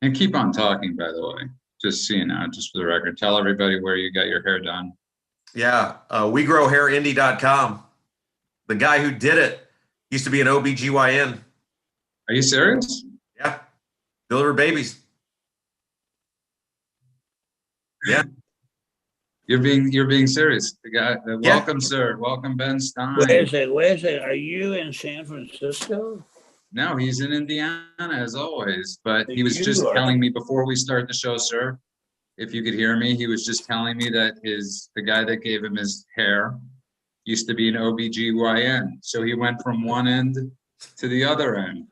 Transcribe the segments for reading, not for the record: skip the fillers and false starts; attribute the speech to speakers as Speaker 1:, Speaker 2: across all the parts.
Speaker 1: And keep on talking, by the way, just so you know, just for the record, tell everybody where you got your hair done.
Speaker 2: Yeah, WeGrowHairIndy.com. The guy who did it used to be an OBGYN.
Speaker 1: Are you serious?
Speaker 2: Yeah, deliver babies. Yeah.
Speaker 1: You're being serious. The guy. Welcome, sir. Welcome, Ben Stein.
Speaker 3: Wait a second. Are you in San Francisco?
Speaker 1: No, he's in Indiana as always. But he was just telling me before we start the show, sir, if you could hear me, he was just telling me that the guy that gave him his hair used to be an OBGYN. So he went from one end to the other end.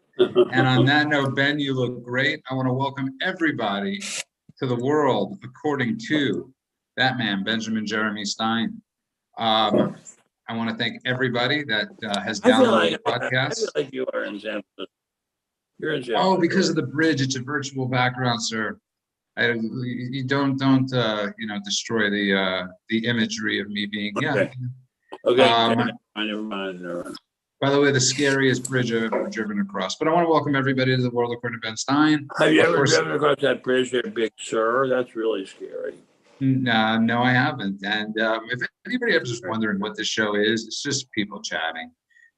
Speaker 1: And on that note, Ben, you look great. I want to welcome everybody to the world according to that man, Benjamin Jeremy Stein. I want to thank everybody that has downloaded the podcast.
Speaker 3: I feel like you are in San Francisco. You're in San Francisco.
Speaker 1: Oh, because of the bridge. It's a virtual background, sir. You don't destroy the imagery of me being
Speaker 3: Okay. Never mind.
Speaker 1: By the way, the scariest bridge I've ever driven across. But I want to welcome everybody to the world according to Ben Stein.
Speaker 3: Have you ever driven across that bridge there, big sir? That's really scary.
Speaker 1: No, I haven't. And if anybody ever is wondering what this show is, it's just people chatting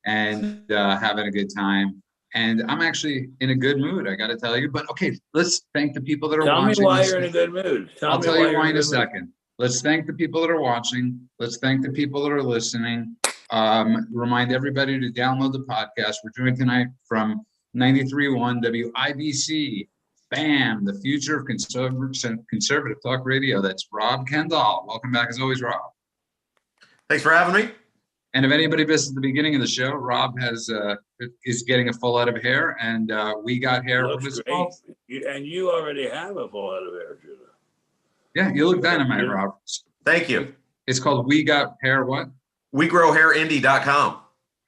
Speaker 1: and having a good time. And I'm actually in a good mood, I got to tell you. But okay, let's thank the people that are watching.
Speaker 3: Tell me why you're in a good mood.
Speaker 1: I'll tell you why in a second. Let's thank the people that are watching. Let's thank the people that are listening. Remind everybody to download the podcast. We're doing tonight from 93.1 WIBC. BAM, the future of conservative talk radio. That's Rob Kendall. Welcome back as always, Rob.
Speaker 2: Thanks for having me.
Speaker 1: And if anybody missed at the beginning of the show, Rob is getting a full head of hair, and we got hair.
Speaker 3: Looks great. And you already have a full head of hair, Judah.
Speaker 1: Yeah, you look dynamite, Rob.
Speaker 2: Thank you.
Speaker 1: It's called We Got Hair what?
Speaker 2: WeGrowHairIndy.com.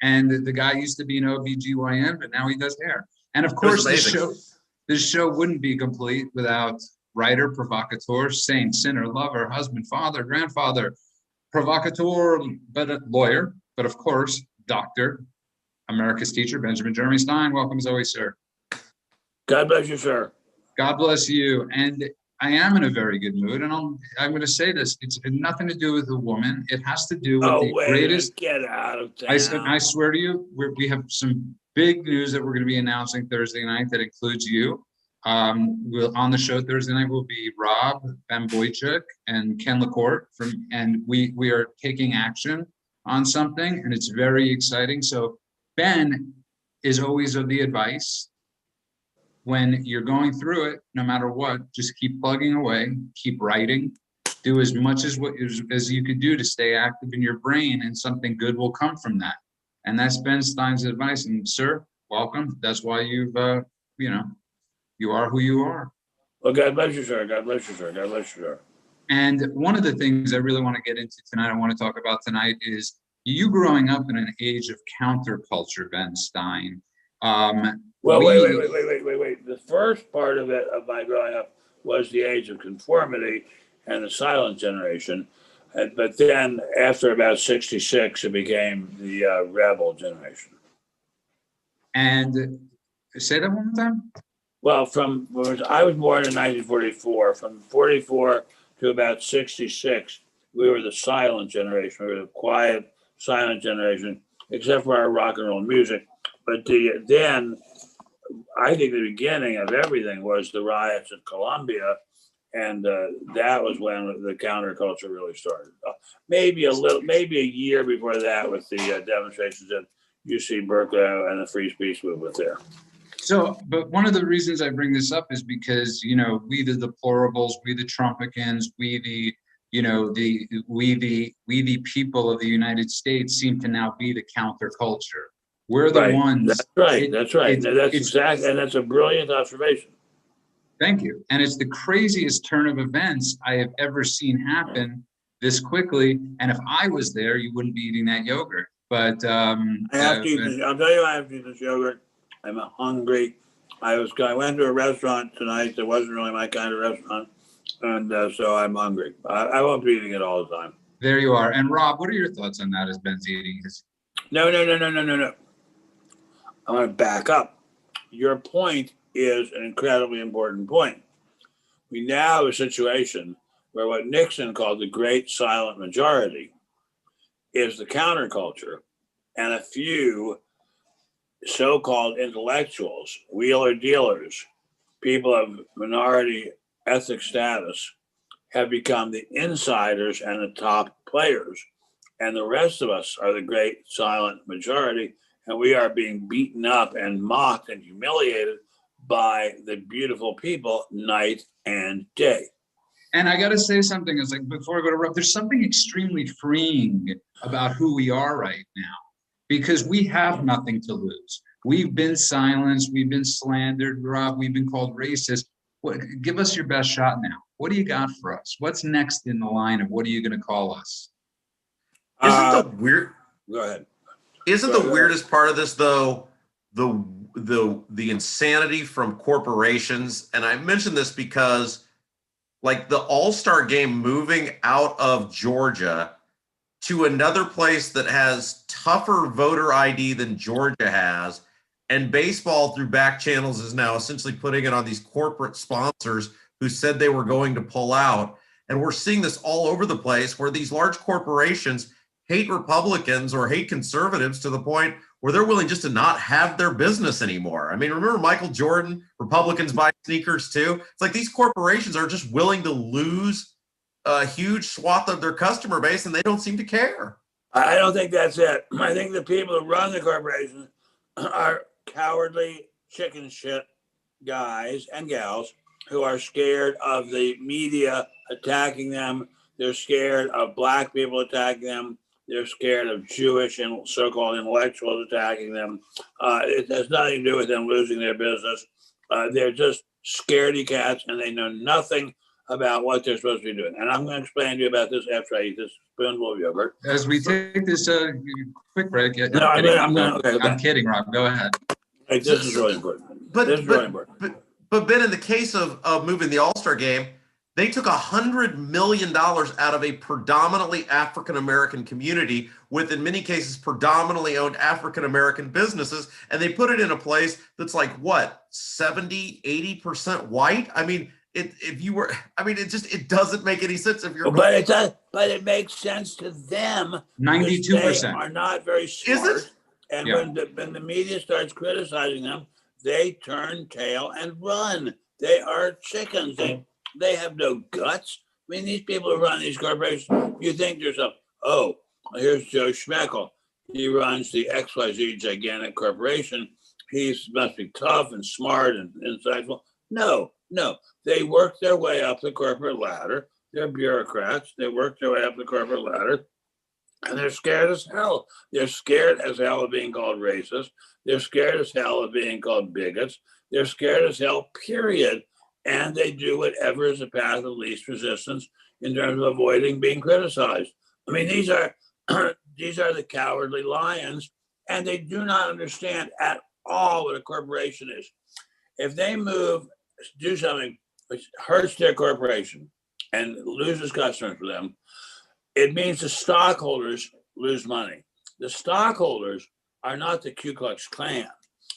Speaker 1: And the guy used to be an OBGYN, but now he does hair. And of course, this show wouldn't be complete without writer, provocateur, saint, sinner, lover, husband, father, grandfather, provocateur, but a lawyer, but of course, doctor, America's teacher, Benjamin Jeremy Stein. Welcome as always, sir.
Speaker 3: God bless you, sir.
Speaker 1: God bless you. And I am in a very good mood, and I'm going to say this. It's nothing to do with the woman. It has to do with the greatest.
Speaker 3: Get out of town.
Speaker 1: I swear to you, we have some big news that we're going to be announcing Thursday night that includes you. On the show Thursday night will be Rob Van Boychuk and Ken LaCourte and we are taking action on something, and it's very exciting. So Ben is always of the advice, when you're going through it, no matter what, just keep plugging away, keep writing, do as much as you could do to stay active in your brain, and something good will come from that. And that's Ben Stein's advice. And sir, welcome. That's why you've, you are who you are.
Speaker 3: Well, God bless you, sir. God bless you, sir. God bless you, sir.
Speaker 1: And one of the things I really want to get into tonight, I want to talk about tonight, is you growing up in an age of counterculture, Ben Stein.
Speaker 3: Well, wait. The first part of my growing up was the age of conformity and the silent generation. But then after about 66, it became the rebel generation.
Speaker 1: And say that one more time?
Speaker 3: Well, I was born in 1944. From 44 to about 66, we were the silent generation. We were the quiet, silent generation, except for our rock and roll music. But then I think the beginning of everything was the riots in Colombia. And that was when the counterculture really started. Maybe a year before that, with the demonstrations at UC Berkeley and the free speech movement there.
Speaker 1: So, but one of the reasons I bring this up is because, we the deplorables, we the Trumpicans, we the people of the United States seem to now be the counterculture. We're the ones.
Speaker 3: That's right. And that's a brilliant observation.
Speaker 1: Thank you. And it's the craziest turn of events I have ever seen happen this quickly. And if I was there, you wouldn't be eating that yogurt. But
Speaker 3: I have to eat this. I'll tell you, I have to eat this yogurt. I'm hungry. I went to a restaurant tonight that wasn't really my kind of restaurant, and so I'm hungry. I won't be eating it all the time.
Speaker 1: There you are. And Rob, what are your thoughts on that as Ben's eating his?
Speaker 3: No. I want to back up. Your point is an incredibly important point. We now have a situation where what Nixon called the great silent majority is the counterculture, and a few so-called intellectuals, wheeler dealers, people of minority ethnic status, have become the insiders and the top players. And the rest of us are the great silent majority. And we are being beaten up and mocked and humiliated by the beautiful people night and day.
Speaker 1: And I got to say something, is like, before I go to Rob, there's something extremely freeing about who we are right now, because we have nothing to lose. We've been silenced. We've been slandered, Rob. We've been called racist. Give us your best shot now. What do you got for us? What's next in the line of what are you going to call us?
Speaker 2: Isn't the weird?
Speaker 3: Go ahead.
Speaker 2: Isn't the weirdest part of this though the insanity from corporations? And I mention this because, like, the All-Star game moving out of Georgia to another place that has tougher voter ID than Georgia has, and baseball through back channels is now essentially putting it on these corporate sponsors who said they were going to pull out. And we're seeing this all over the place where these large corporations hate Republicans or hate conservatives to the point where they're willing just to not have their business anymore. I mean, remember Michael Jordan, Republicans buy sneakers too. It's like these corporations are just willing to lose a huge swath of their customer base, and they don't seem to care.
Speaker 3: I don't think that's it. I think the people who run the corporations are cowardly chicken shit guys and gals who are scared of the media attacking them. They're scared of black people attacking them. They're scared of Jewish and so-called intellectuals attacking them. It has nothing to do with them losing their business. They're just scaredy cats, and they know nothing about what they're supposed to be doing. And I'm going to explain to you about this after I eat this spoonful of yogurt.
Speaker 1: As we take this quick break.
Speaker 3: I'm
Speaker 1: kidding, Rob. Go ahead.
Speaker 3: This is really important.
Speaker 2: But
Speaker 3: Ben,
Speaker 2: in the case of moving the All-Star game, they took $100 million out of a predominantly African-American community with, in many cases, predominantly owned African-American businesses, and they put it in a place that's like, what, 70, 80% white? I mean, it doesn't make any sense if you're.
Speaker 3: But it does. But it makes sense to them.
Speaker 1: 92%.
Speaker 3: They are not very smart.
Speaker 2: Is it?
Speaker 3: And when the media starts criticizing them, they turn tail and run. They are chickens. They have no guts. I mean, these people who run these corporations, you think to yourself, oh, here's Joe Schmeckel. He runs the XYZ gigantic corporation. He must be tough and smart and insightful. No. They work their way up the corporate ladder. They're bureaucrats. They work their way up the corporate ladder. And they're scared as hell. They're scared as hell of being called racist. They're scared as hell of being called bigots. They're scared as hell, period. And they do whatever is the path of least resistance in terms of avoiding being criticized. I mean, these are the cowardly lions, and they do not understand at all what a corporation is. If they do something which hurts their corporation and loses customers for them, it means the stockholders lose money. The stockholders are not the Ku Klux Klan.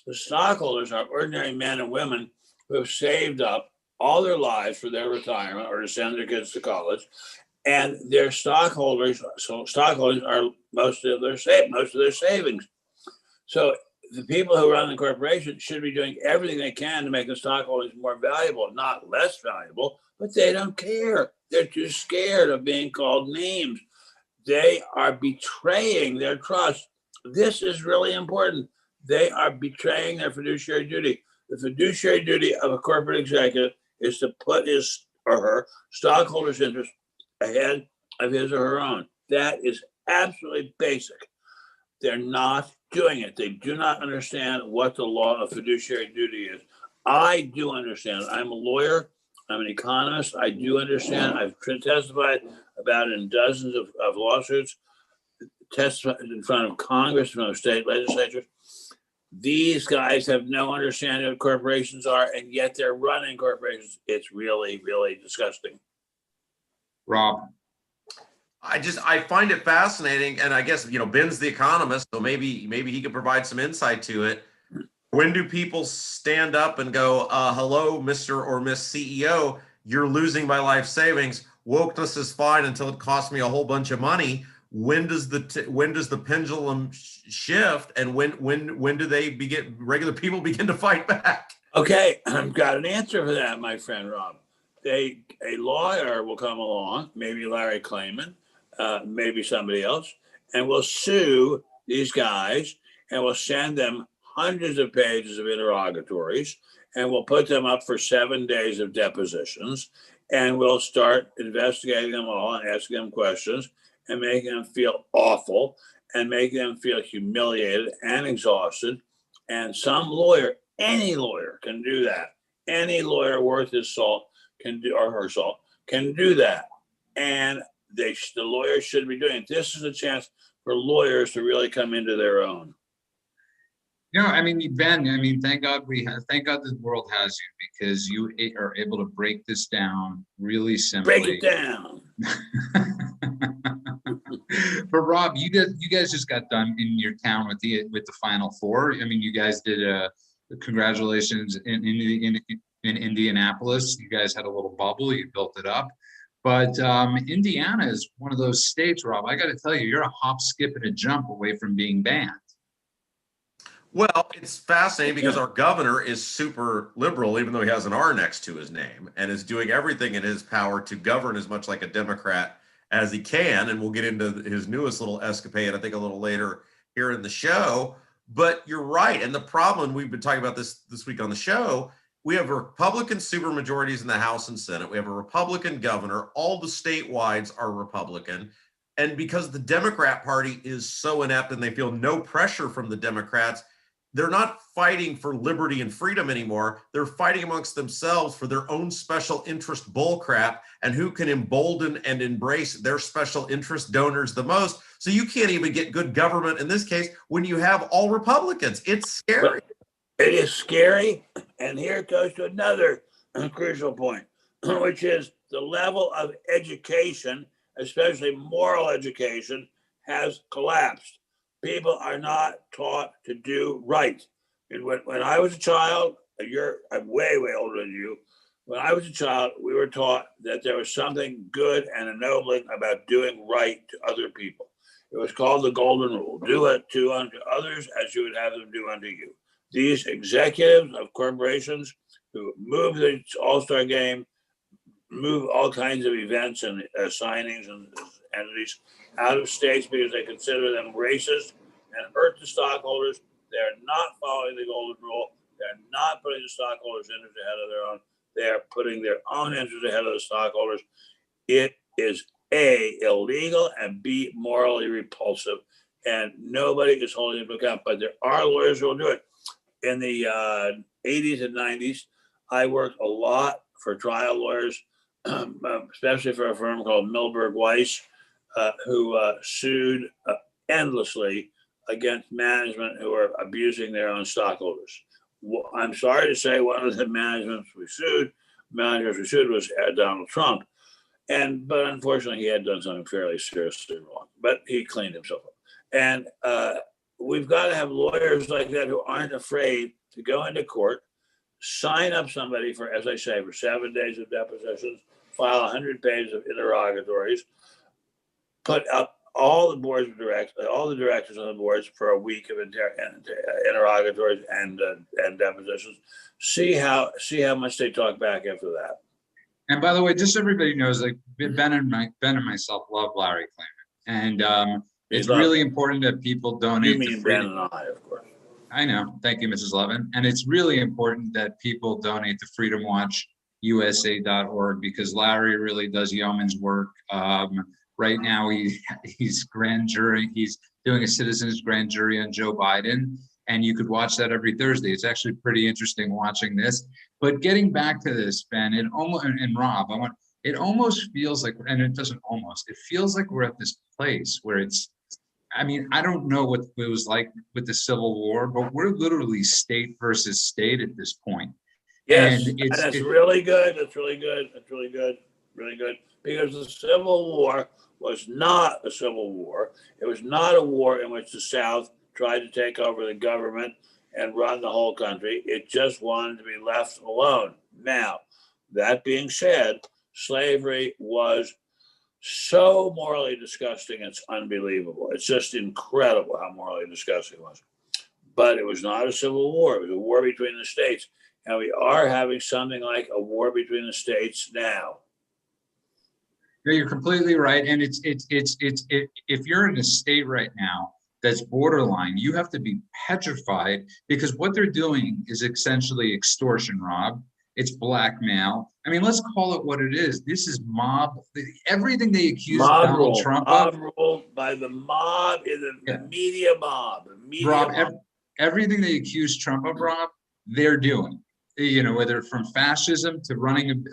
Speaker 3: The stockholders are ordinary men and women who have saved up all their lives for their retirement or to send their kids to college, and their stockholders. So stockholders are most of their savings. So the people who run the corporation should be doing everything they can to make the stockholders more valuable, not less valuable. But they don't care. They're too scared of being called names. They are betraying their trust. This is really important. They are betraying their fiduciary duty. The fiduciary duty of a corporate executive is to put his or her stockholders' interest ahead of his or her own. That is absolutely basic. They're not doing it. They do not understand what the law of fiduciary duty is. I do understand. I'm a lawyer. I'm an economist. I do understand. I've testified about in dozens of lawsuits, testified in front of Congress, in front of state legislatures. These guys have no understanding of what corporations are, and yet they're running corporations. It's really, really disgusting.
Speaker 1: Rob.
Speaker 2: I find it fascinating, and I guess Ben's the economist, so maybe he could provide some insight to it. When do people stand up and go, hello, Mr. or Miss CEO, you're losing my life savings. Wokeness is fine until it costs me a whole bunch of money. When does the pendulum shift, and when do regular people begin to fight back?
Speaker 3: Okay, I've got an answer for that, my friend Rob. A lawyer will come along, maybe Larry Klayman, maybe somebody else, and will sue these guys, and will send them hundreds of pages of interrogatories, and we'll put them up for 7 days of depositions, and we'll start investigating them all and asking them questions and making them feel awful and making them feel humiliated and exhausted. And some lawyer, any lawyer can do that. Any lawyer worth his salt can do, or her salt, can do that. And the lawyers should be doing it. This is a chance for lawyers to really come into their own.
Speaker 1: I mean, Ben, thank God thank God the world has you, because you are able to break this down really simply.
Speaker 3: Break it down.
Speaker 1: But Rob, you guys just got done in your town with the Final Four. I mean, you guys did congratulations in Indianapolis. You guys had a little bubble. You built it up. But Indiana is one of those states, Rob. I got to tell you, you're a hop, skip, and a jump away from being banned.
Speaker 2: Well, it's fascinating because our governor is super liberal, even though he has an R next to his name, and is doing everything in his power to govern as much like a Democrat as he can. And we'll get into his newest little escapade, I think, a little later here in the show. But you're right. And the problem, we've been talking about this week on the show, we have Republican supermajorities in the House and Senate. We have a Republican governor. All the statewides are Republican. And because the Democrat Party is so inept and they feel no pressure from the Democrats, they're not fighting for liberty and freedom anymore. They're fighting amongst themselves for their own special interest bullcrap and who can embolden and embrace their special interest donors the most. So you can't even get good government in this case when you have all Republicans. It's scary.
Speaker 3: It is scary. And here it goes to another crucial point, which is the level of education, especially moral education, has collapsed. People are not taught to do right. And when I was a child, I'm way, way older than you. When I was a child, we were taught that there was something good and ennobling about doing right to other people. It was called the golden rule. Do it unto others as you would have them do unto you. These executives of corporations who move the All-Star game, move all kinds of events and signings and entities out of states because they consider them racist and hurt the stockholders. They're not following the golden rule. They're not putting the stockholders' interests ahead of their own. They're putting their own interests ahead of the stockholders. It is A, illegal, and B, morally repulsive. And nobody is holding it to account. But there are lawyers who will do it. In the 80s and 90s, I worked a lot for trial lawyers, especially for a firm called Milberg Weiss, who sued endlessly against management who are abusing their own stockholders. I'm sorry to say one of the managers we sued was Donald Trump. But unfortunately, he had done something fairly seriously wrong, but he cleaned himself up. And we've got to have lawyers like that who aren't afraid to go into court, sign up somebody for, as I say, for 7 days of depositions, file 100 pages of interrogatories, put up all the boards of directors, all the directors on the boards for a week of interrogatories and depositions. See how much they talk back after that.
Speaker 1: And by the way, just so everybody knows, like Ben and myself love Larry Klayman, and it's really important that people donate.
Speaker 3: You mean Ben and I, of course.
Speaker 1: I know. Thank you, Mrs. Levin. And it's really important that people donate to freedomwatchusa.org because Larry really does yeoman's work. Right now, he's grand jury. He's doing a citizen's grand jury on Joe Biden, and you could watch that every Thursday. It's actually pretty interesting watching this. But getting back to this, Ben, and Rob, it almost feels like, and it doesn't almost, it feels like we're at this place where it's, I mean, I don't know what it was like with the Civil War, but we're literally state versus state at this point.
Speaker 3: Yes, and that's really good. That's really good. That's really good. Really good. Because the Civil War was not a civil war. It was not a war in which the South tried to take over the government and run the whole country. It just wanted to be left alone. Now, that being said, slavery was so morally disgusting, it's unbelievable. It's just incredible how morally disgusting it was. But it was not a civil war. It was a war between the states. And we are having something like a war between the states now.
Speaker 1: Yeah, you're completely right. And if you're in a state right now that's borderline, you have to be petrified, because what they're doing is essentially extortion, Rob. It's blackmail. I mean, let's call it what it is. This is mob. Everything they accuse Donald Trump of.
Speaker 3: Mob rule by the mob, the media mob. The media
Speaker 1: Rob,
Speaker 3: mob.
Speaker 1: Everything they accuse Trump of, Rob, they're doing. You know, whether from fascism to running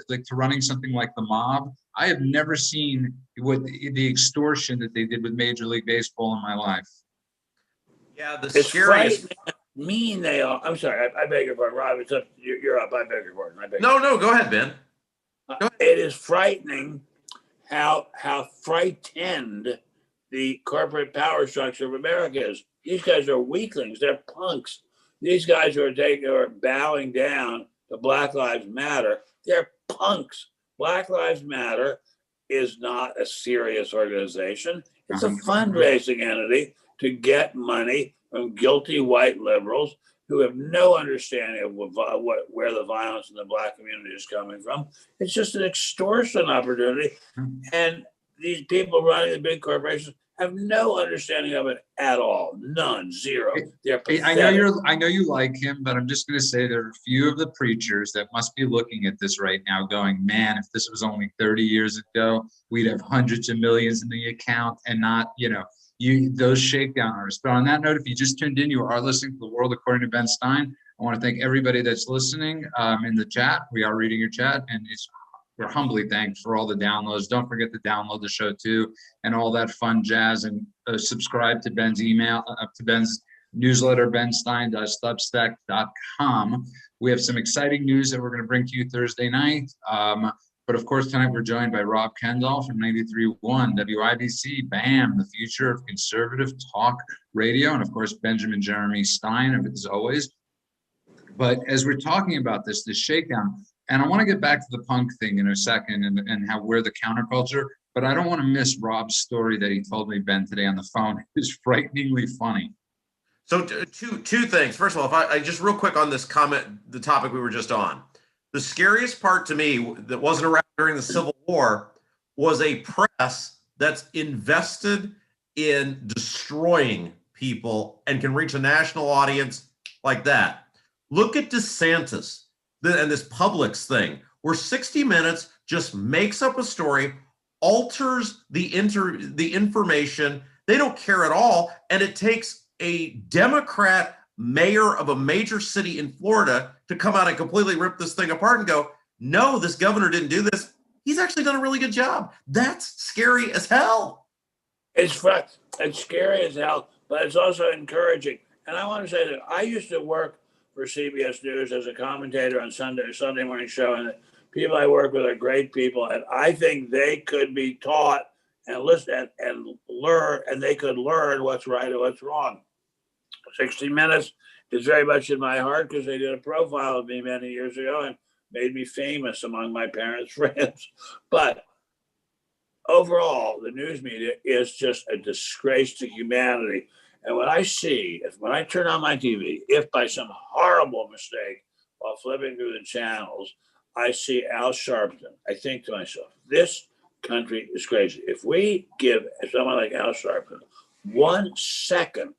Speaker 1: something like the mob. I have never seen what the extortion that they did with Major League Baseball in my life.
Speaker 2: Yeah,
Speaker 3: it's scariest. Mean they are. I'm sorry. I beg your pardon, Rob. It's up. You're up. I beg your pardon.
Speaker 2: No, go ahead, Ben.
Speaker 3: Go ahead. It is frightening how frightened the corporate power structure of America is. These guys are weaklings. They're punks. These guys who are bowing down to Black Lives Matter, they're punks. Black Lives Matter is not a serious organization. It's a fundraising entity to get money from guilty white liberals who have no understanding of where the violence in the Black community is coming from. It's just an extortion opportunity. And these people running the big corporations have no understanding of it at all. None, zero.
Speaker 1: I know you like him, but I'm just going to say there are a few of the preachers that must be looking at this right now going, man, if this was only 30 years ago, we'd have hundreds of millions in the account and not, those shakedown artists. But on that note, if you just tuned in, you are listening to The World According to Ben Stein. I want to thank everybody that's listening in the chat. We are reading your chat, and we're humbly thanked for all the downloads. Don't forget to download the show too, and all that fun jazz, and subscribe to Ben's to Ben's newsletter, benstein.substack.com. We have some exciting news that we're going to bring to you Thursday night. But of course, tonight we're joined by Rob Kendall from 93.1 WIBC, BAM, the future of conservative talk radio, and of course, Benjamin Jeremy Stein, as always. But as we're talking about this shakedown, and I want to get back to the punk thing in a second and how we're the counterculture, but I don't want to miss Rob's story that he told me, Ben, today on the phone. It was frighteningly funny.
Speaker 2: So two things. First of all, if I just real quick on this comment, the topic we were just on. The scariest part to me that wasn't around during the Civil War was a press that's invested in destroying people and can reach a national audience like that. Look at DeSantis and this Publix thing, where 60 Minutes just makes up a story, alters the information. They don't care at all. And it takes a Democrat mayor of a major city in Florida to come out and completely rip this thing apart and go, no, this governor didn't do this. He's actually done a really good job. That's scary as hell.
Speaker 3: It's scary as hell, but it's also encouraging. And I want to say that I used to work for CBS News as a commentator on Sunday morning show, and the people I work with are great people, and I think they could be taught and listen and learn, and they could learn what's right and what's wrong. 60 Minutes is very much in my heart because they did a profile of me many years ago and made me famous among my parents' friends. But overall, the news media is just a disgrace to humanity. And when I turn on my TV, if by some horrible mistake while flipping through the channels, I see Al Sharpton, I think to myself, this country is crazy. If we give someone like Al Sharpton 1 second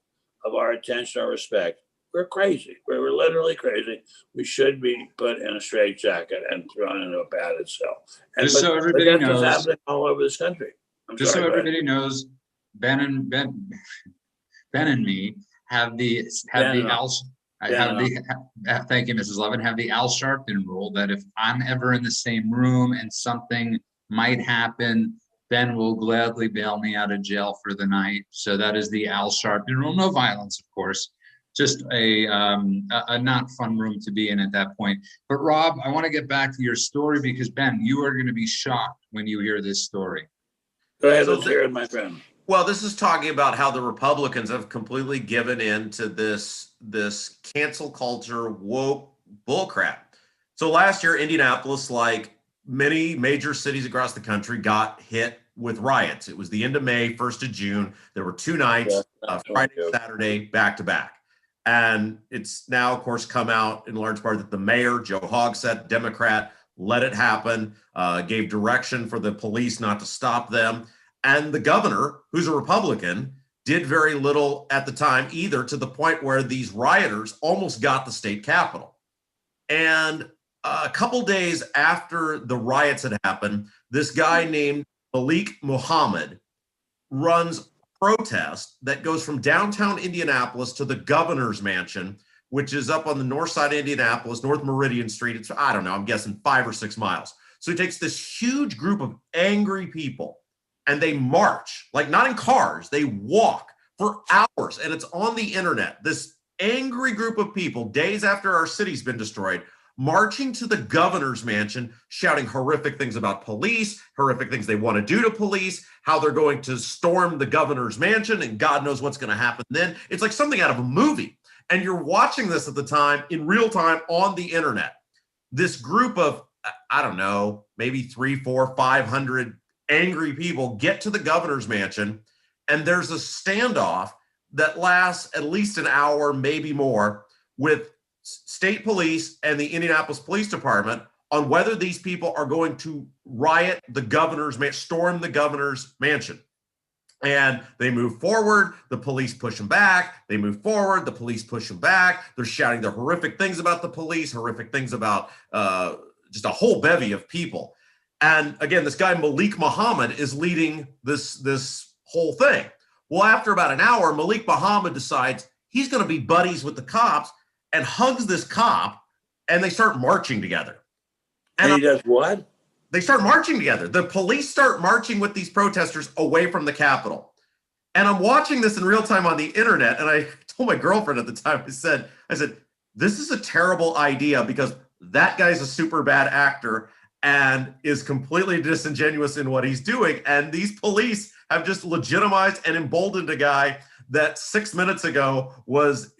Speaker 3: of our attention or respect, we're crazy. We're literally crazy. We should be put in a straitjacket and thrown into a padded cell.
Speaker 1: Just so everybody knows,
Speaker 3: that's happening all over this country.
Speaker 1: So everybody knows, Ben and me have the Al. Thank you, Mrs. Levin. Have the Al Sharpton rule that if I'm ever in the same room and something might happen, Ben will gladly bail me out of jail for the night. So that is the Al Sharpton rule. No violence, of course. Just a not fun room to be in at that point. But Rob, I want to get back to your story because Ben, you are going to be shocked when you hear this story.
Speaker 3: Go ahead, let's hear it, my friend.
Speaker 2: Well, this is talking about how the Republicans have completely given in to this cancel culture woke bullcrap. So last year, Indianapolis, like many major cities across the country, got hit with riots. It was the end of May, 1st of June. There were two nights, Friday, Saturday, back to back. And it's now, of course, come out in large part that the mayor, Joe Hogsett, Democrat, let it happen, gave direction for the police not to stop them. And the governor, who's a Republican, did very little at the time either, to the point where these rioters almost got the state capitol. And a couple days after the riots had happened, this guy named Malik Muhammad runs a protest that goes from downtown Indianapolis to the governor's mansion, which is up on the north side of Indianapolis, North Meridian Street. It's, I don't know, I'm guessing 5 or 6 miles. So he takes this huge group of angry people and they march, like not in cars, they walk for hours. And it's on the internet. This angry group of people, days after our city's been destroyed, marching to the governor's mansion, shouting horrific things about police, horrific things they want to do to police, how they're going to storm the governor's mansion, and God knows what's going to happen then. It's like something out of a movie. And you're watching this at the time in real time on the internet. This group of, I don't know, maybe 300, 400, 500 angry people get to the governor's mansion, and there's a standoff that lasts at least an hour, maybe more, with state police and the Indianapolis Police Department on whether these people are going to riot the governor's storm the governor's mansion. And they move forward, the police push them back. They move forward, the police push them back. They're shouting the horrific things about the police, horrific things about just a whole bevy of people. And again, this guy Malik Muhammad is leading this whole thing. Well, after about an hour, Malik Muhammad decides he's going to be buddies with the cops and hugs this cop, and they start marching together.
Speaker 3: And he does what?
Speaker 2: They start marching together. The police start marching with these protesters away from the Capitol. And I'm watching this in real time on the internet, and I told my girlfriend at the time, I said, this is a terrible idea because that guy's a super bad actor and is completely disingenuous in what he's doing. And these police have just legitimized and emboldened a guy that 6 minutes ago was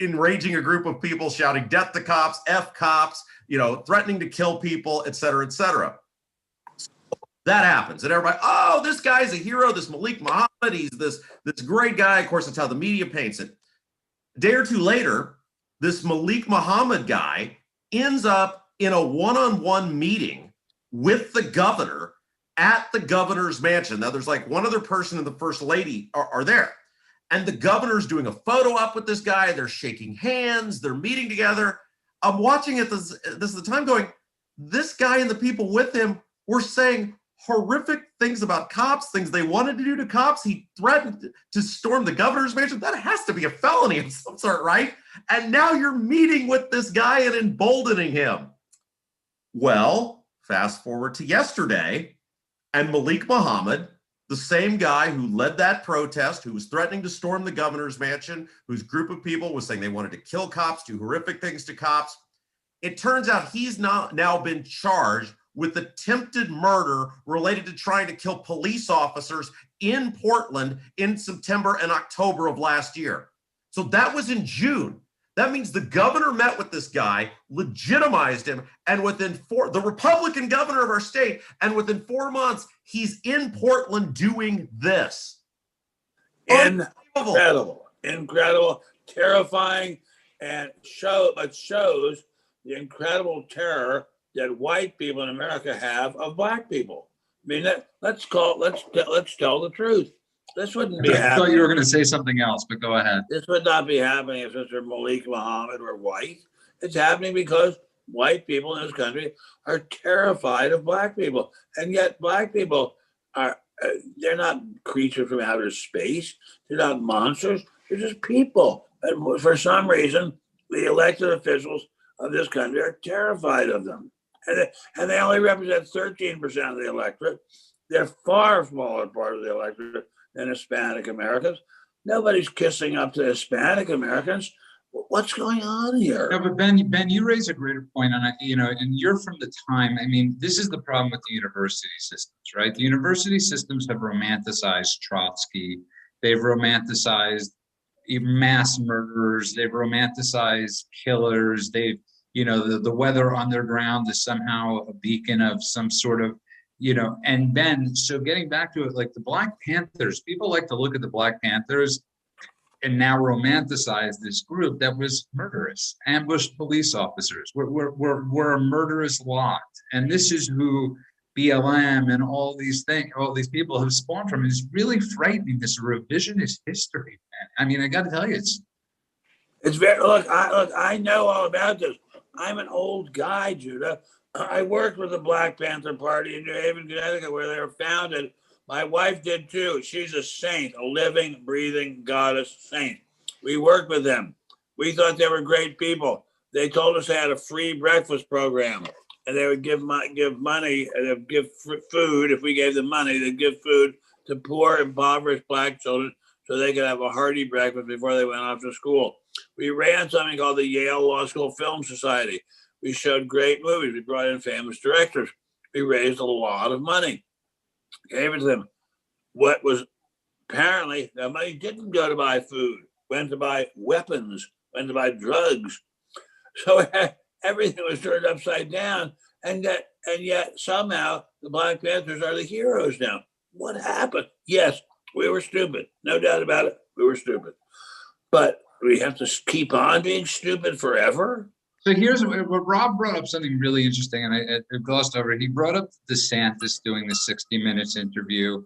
Speaker 2: enraging a group of people, shouting death to cops, F cops, threatening to kill people, et cetera, et cetera. So that happens. And everybody, oh, this guy's a hero, this Malik Muhammad, he's this great guy. Of course, that's how the media paints it. A day or two later, this Malik Muhammad guy ends up in a one-on-one meeting with the governor at the governor's mansion. Now, there's like one other person and the first lady are there. And the governor's doing a photo op with this guy. They're shaking hands. They're meeting together. I'm watching it this is the time going, this guy and the people with him were saying horrific things about cops, things they wanted to do to cops. He threatened to storm the governor's mansion. That has to be a felony of some sort, right? And now you're meeting with this guy and emboldening him. Well, fast forward to yesterday, and Malik Muhammad, the same guy who led that protest, who was threatening to storm the governor's mansion, whose group of people was saying they wanted to kill cops, do horrific things to cops. It turns out he's now been charged with attempted murder related to trying to kill police officers in Portland in September and October of last year. So that was in June. That means the governor met with this guy, legitimized him, and the Republican governor of our state, and within 4 months, he's in Portland doing this.
Speaker 3: Incredible, terrifying, and shows the incredible terror that white people in America have of black people. I mean, let's tell the truth. This wouldn't be happening.
Speaker 1: I thought you were going to say something else, but go ahead.
Speaker 3: This would not be happening if Mr. Malik Muhammad were white. It's happening because white people in this country are terrified of black people. And yet black people they're not creatures from outer space. They're not monsters. They're just people. And for some reason, the elected officials of this country are terrified of them. And they only represent 13% of the electorate. They're far smaller part of the electorate than Hispanic Americans. Nobody's kissing up to Hispanic Americans. What's going on here?
Speaker 1: No, but Ben, you raise a greater point on it, and you're from the time. I mean, this is the problem with the university systems, right? The university systems have romanticized Trotsky. They've romanticized mass murderers. They've romanticized killers. They've, the weather underground is somehow a beacon of some sort of, and Ben, so getting back to it, like the Black Panthers, people like to look at the Black Panthers and now romanticize this group that was murderous, ambushed police officers. We're a murderous lot. And this is who BLM and all these people have spawned from. It's really frightening, this revisionist history, man. I mean, I got to tell you, it's
Speaker 3: very, look, I know all about this. I'm an old guy, Judah. I worked with the Black Panther Party in New Haven, Connecticut, where they were founded. My wife did too. She's a saint, a living, breathing goddess saint. We worked with them. We thought they were great people. They told us they had a free breakfast program, and they would give money, and they'd give food. If we gave them money, they'd give food to poor, impoverished Black children so they could have a hearty breakfast before they went off to school. We ran something called the Yale Law School Film Society. We showed great movies. We brought in famous directors. We raised a lot of money. Gave it to them. What was apparently, the money didn't go to buy food, went to buy weapons, went to buy drugs. So everything was turned upside down. And yet somehow the Black Panthers are the heroes now. What happened? Yes, we were stupid. No doubt about it. We were stupid. But we have to keep on being stupid forever?
Speaker 1: So here's what Rob brought up, something really interesting, and I glossed over it. He brought up DeSantis doing the 60 Minutes interview.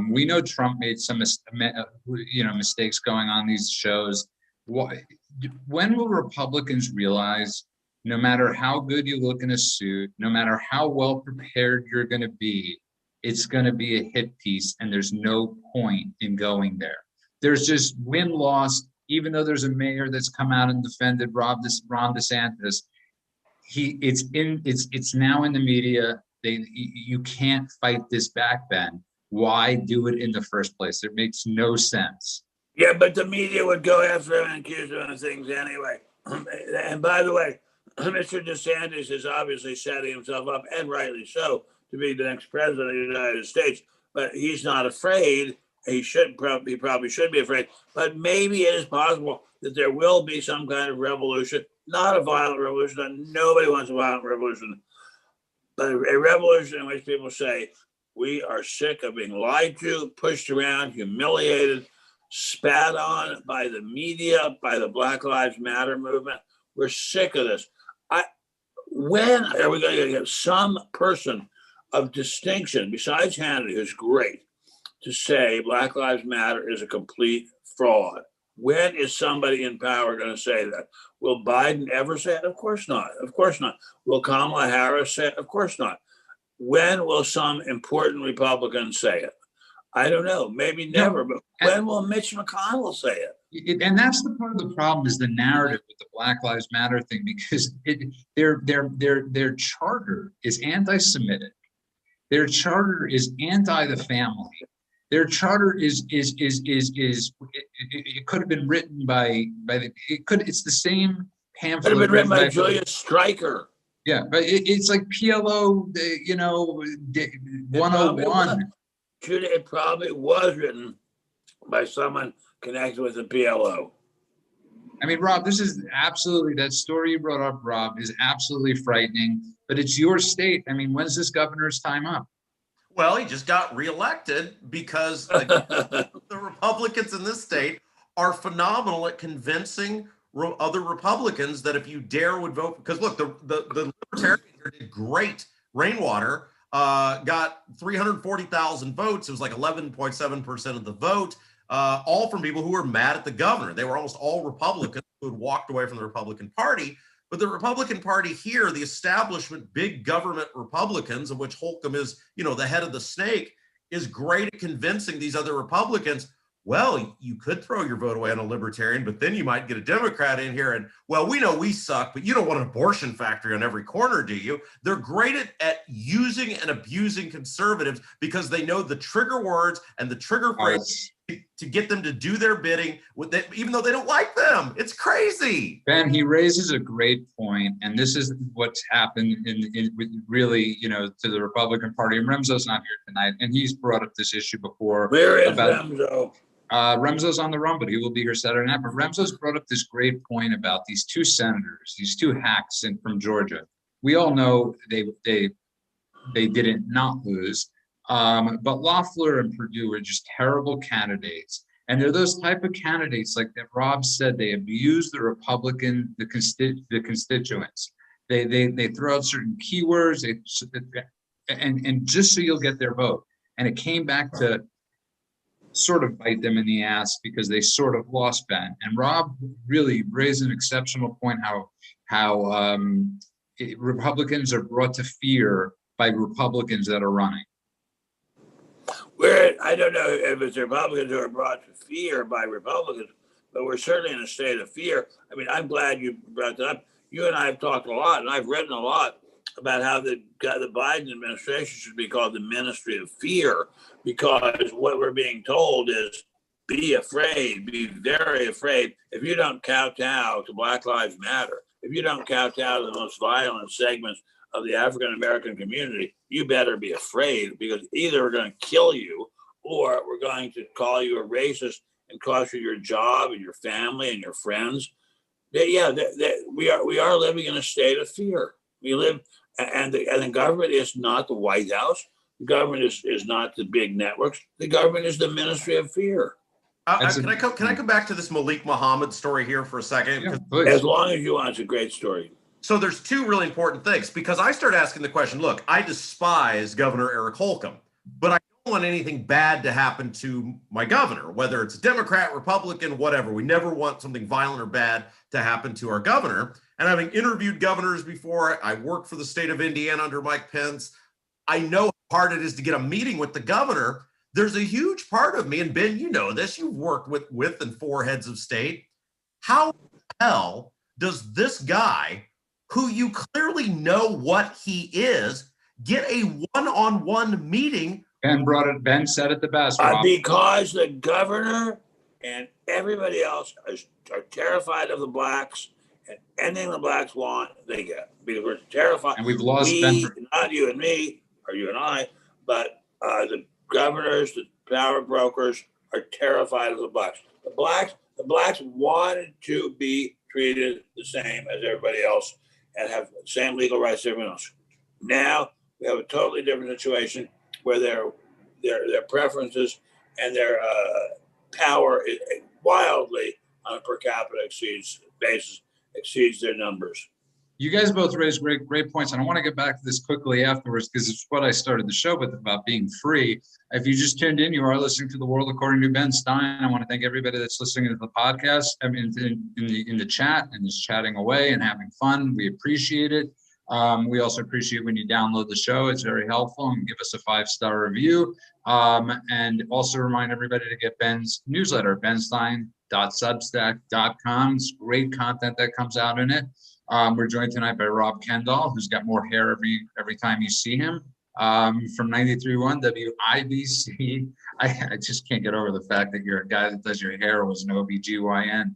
Speaker 1: We know Trump made some mistakes going on these shows. When will Republicans realize, no matter how good you look in a suit, no matter how well prepared you're going to be, it's going to be a hit piece, and there's no point in going there. There's just win-loss. Even though there's a mayor that's come out and defended Ron DeSantis, it's now in the media. You can't fight this back, Ben. Why do it in the first place? It makes no sense.
Speaker 3: Yeah, but the media would go after him and accuse him of things anyway. And by the way, Mr. DeSantis is obviously setting himself up, and rightly so, to be the next president of the United States. But he's not afraid. He probably should be afraid, but maybe it is possible that there will be some kind of revolution, not a violent revolution. Nobody wants a violent revolution, but a revolution in which people say, we are sick of being lied to, pushed around, humiliated, spat on by the media, by the Black Lives Matter movement. We're sick of this. When are we going to get some person of distinction, besides Hannity, who's great, to say Black Lives Matter is a complete fraud? When is somebody in power going to say that? Will Biden ever say it? Of course not. Of course not. Will Kamala Harris say it? Of course not. When will some important Republican say it? I don't know. Maybe never. But when will Mitch McConnell say it?
Speaker 1: And that's the part of the problem, is the narrative with the Black Lives Matter thing, because their charter is anti-Semitic. Their charter is anti the family. Their charter is it could have been written it's the same pamphlet.
Speaker 3: Could have been written by Julius Streicher.
Speaker 1: Yeah, but it's like PLO, 101.
Speaker 3: It probably was written by someone connected with the PLO.
Speaker 1: I mean, Rob, this is absolutely, that story you brought up, Rob, is absolutely frightening, but it's your state. I mean, when's this governor's time up?
Speaker 2: Well, he just got reelected because the Republicans in this state are phenomenal at convincing other Republicans that if you dare would vote. Because look, the Libertarians here did great. Rainwater got 340,000 votes. It was like 11.7% of the vote, all from people who were mad at the governor. They were almost all Republicans who had walked away from the Republican Party. But the Republican Party here, the establishment, big government Republicans, of which Holcomb is, the head of the snake, is great at convincing these other Republicans, well, you could throw your vote away on a libertarian, but then you might get a Democrat in here and, well, we know we suck, but you don't want an abortion factory on every corner, do you? They're great at using and abusing conservatives because they know the trigger words and the trigger phrases to get them to do their bidding with them, even though they don't like them. It's crazy.
Speaker 1: Ben, he raises a great point, and this is what's happened really, to the Republican Party. And Remzo's not here tonight, and he's brought up this issue before.
Speaker 3: Where is Remzo?
Speaker 1: Remzo's on the run, but he will be here Saturday night. But Remzo's brought up this great point about these two senators, these two hacks from Georgia. We all know they didn't not lose, but Loeffler and Perdue are just terrible candidates. And they're those type of candidates, like that Rob said, they abuse the constituents. They throw out certain keywords, and just so you'll get their vote. And it came back to sort of bite them in the ass because they sort of lost Ben. And Rob really raised an exceptional point how Republicans are brought to fear by Republicans that are running.
Speaker 3: I don't know if it's Republicans who are brought to fear by Republicans, but we're certainly in a state of fear. I mean, I'm glad you brought that up. You and I have talked a lot, and I've written a lot about how the Biden administration should be called the Ministry of Fear, because what we're being told is be afraid, be very afraid. If you don't kowtow to Black Lives Matter, if you don't kowtow to the most violent segments of the African-American community, you better be afraid, because either we're going to kill you or we're going to call you a racist and cost you your job and your family and your friends. We are living in a state of fear. We live, and the government is not the White House. The government is not the big networks. The government is the Ministry of Fear.
Speaker 2: Can I come back to this Malik Muhammad story here for a second?
Speaker 1: Yeah,
Speaker 3: as long as you want. It's a great story.
Speaker 2: So there's two really important things, because I started asking the question, look, I despise Governor Eric Holcomb, but I don't want anything bad to happen to my governor, whether it's a Democrat, Republican, whatever. We never want something violent or bad to happen to our governor. And having interviewed governors before, I worked for the state of Indiana under Mike Pence. I know how hard it is to get a meeting with the governor. There's a huge part of me, and Ben, you know this, you've worked with and for heads of state. How the hell does this guy, who you clearly know what he is, get a one-on-one meeting?
Speaker 1: Ben said it the best.
Speaker 3: Because the governor and everybody else are terrified of the blacks, and anything the blacks want, they get. Because we're terrified.
Speaker 1: And we've lost Ben.
Speaker 3: Not you and me, or you and I, but the governors, the power brokers are terrified of the blacks. The blacks wanted to be treated the same as everybody else and have the same legal rights as everyone else. Now we have a totally different situation where their preferences and their power wildly on a per capita basis exceeds their numbers.
Speaker 1: You guys both raised great points, and I want to get back to this quickly afterwards, because it's what I started the show with about being free. If you just tuned in, you are listening to The World According to Ben Stein. I want to thank everybody that's listening to the podcast. I mean, in the chat and just chatting away and having fun. We appreciate it. We also appreciate when you download the show. It's very helpful, and give us a 5-star review. And also remind everybody to get Ben's newsletter, benstein.substack.com. It's great content that comes out in it. We're joined tonight by Rob Kendall, who's got more hair every time you see him, from 93.1 WIBC. I just can't get over the fact that you're a guy that does your hair was an OBGYN.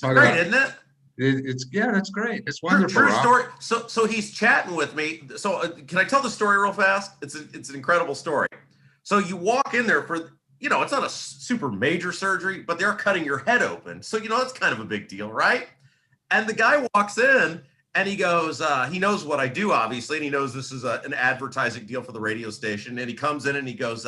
Speaker 2: Great, isn't it?
Speaker 1: It's that's great. It's wonderful.
Speaker 2: True story. So he's chatting with me. So can I tell the story real fast? It's an incredible story. So you walk in there for, it's not a super major surgery, but they're cutting your head open. So, that's kind of a big deal, right? And the guy walks in and he goes, he knows what I do, obviously, and he knows this is an advertising deal for the radio station. And he comes in and he goes,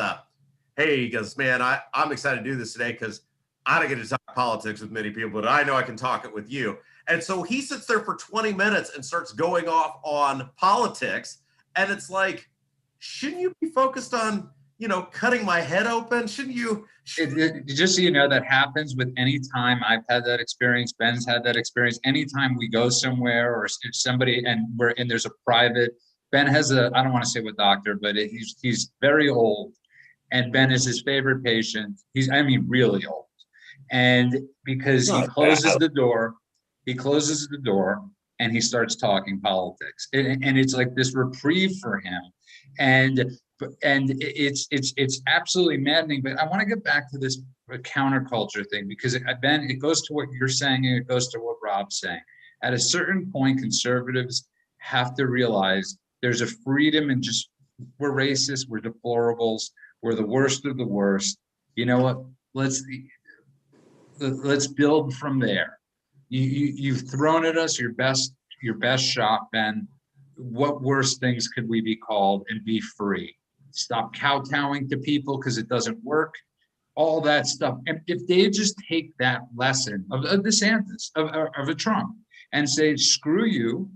Speaker 2: hey, he goes, man, I'm excited to do this today because I don't get to talk politics with many people, but I know I can talk it with you. And so he sits there for 20 minutes and starts going off on politics. And it's like, shouldn't you be focused on, cutting my head open? Shouldn't you?
Speaker 1: Just so you know, that happens with any time I've had that experience. Ben's had that experience. Anytime we go somewhere or somebody and there's a private, Ben has I don't want to say what doctor, but he's very old, and Ben is his favorite patient. He's really old. And because he closes the door and he starts talking politics. And it's like this reprieve for him. And and it's absolutely maddening. But I want to get back to this counterculture thing, because Ben, it goes to what you're saying, and it goes to what Rob's saying. At a certain point, conservatives have to realize there's a freedom in just, we're racist, we're deplorables, we're the worst of the worst. You know what? Let's build from there. You've thrown at us your best shot, Ben. What worse things could we be called and be free? Stop kowtowing to people because it doesn't work. All that stuff. And if they just take that lesson of DeSantis, of a Trump, and say, screw you,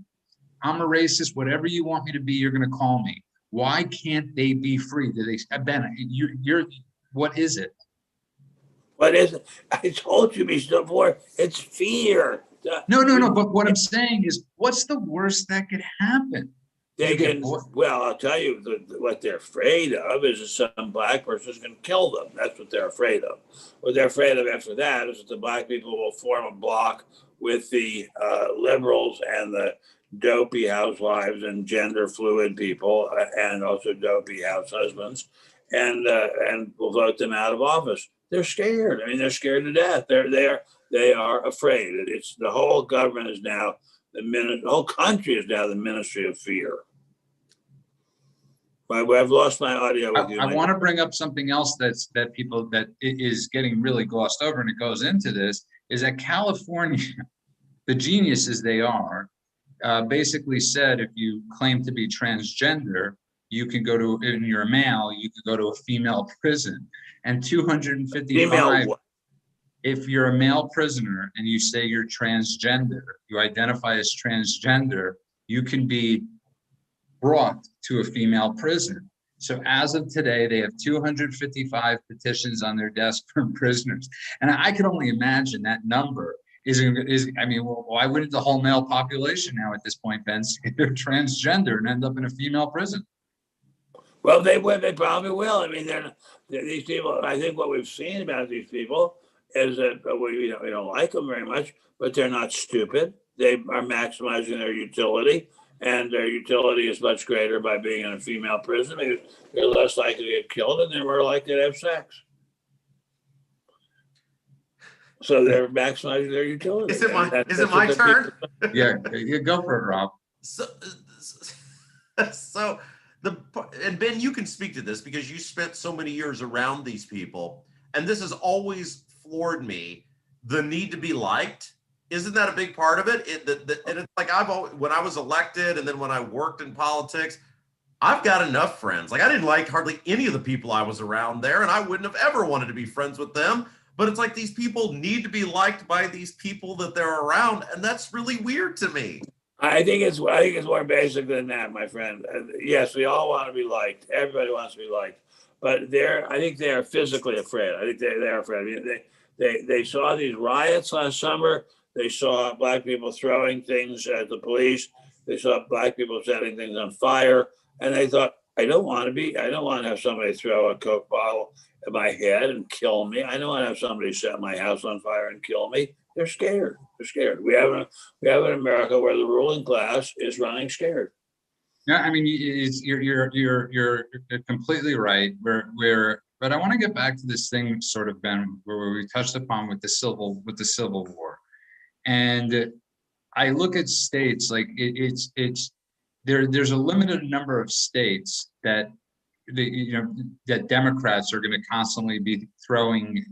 Speaker 1: I'm a racist, whatever you want me to be, you're going to call me. Why can't they be free? Do they, Ben, you're what is it?
Speaker 3: What is it? I told you before, it's fear.
Speaker 1: No. But what I'm saying is, what's the worst that could happen?
Speaker 3: Well, I'll tell you, what they're afraid of is that some black person is going to kill them. That's what they're afraid of. What they're afraid of after that is that the black people will form a block with the liberals and the dopey housewives and gender fluid people, and also dopey house husbands, and will vote them out of office. They're scared. I mean, they're scared to death. They are afraid. It's the whole government is now the whole country is now the ministry of fear. I've lost my audio with you.
Speaker 1: I want to bring up something else that is getting really glossed over, and it goes into this, is that California, the geniuses they are, basically said if you claim to be transgender, you can go to, and you're a male, you could go to a female prison. And 255, if you're a male prisoner and you say you're transgender, you identify as transgender, you can be brought to a female prison. So as of today, they have 255 petitions on their desk from prisoners. And I can only imagine that number is I mean, well, why wouldn't the whole male population now at this point, Ben, say they're transgender and end up in a female prison?
Speaker 3: Well, they probably will. I mean, these people, I think what we've seen about these people is that we don't like them very much, but they're not stupid. They are maximizing their utility, and their utility is much greater by being in a female prison because they're less likely to get killed and they're more likely to have sex. So they're maximizing their utility.
Speaker 2: Is it my turn?
Speaker 1: Yeah, go for it, Rob.
Speaker 2: So and Ben, you can speak to this because you spent so many years around these people, and this has always floored me: the need to be liked. Isn't that a big part of it? And it's like when I was elected, and then when I worked in politics, I've got enough friends. Like, I didn't like hardly any of the people I was around there, and I wouldn't have ever wanted to be friends with them. But it's like these people need to be liked by these people that they're around, and that's really weird to me.
Speaker 3: I think it's more basic than that, my friend. Yes, we all want to be liked. Everybody wants to be liked, but I think they are physically afraid. I think they're afraid. I mean, they saw these riots last summer. They saw black people throwing things at the police. They saw black people setting things on fire, and they thought, I don't want to have somebody throw a Coke bottle at my head and kill me. I don't want to have somebody set my house on fire and kill me. They're scared. They're scared. We have an America where the ruling class is running scared.
Speaker 1: Yeah, I mean, you're completely right. But I want to get back to this thing, sort of, Ben, where we touched upon with the Civil War, and I look at states like there's a limited number of states that that Democrats are going to constantly be throwing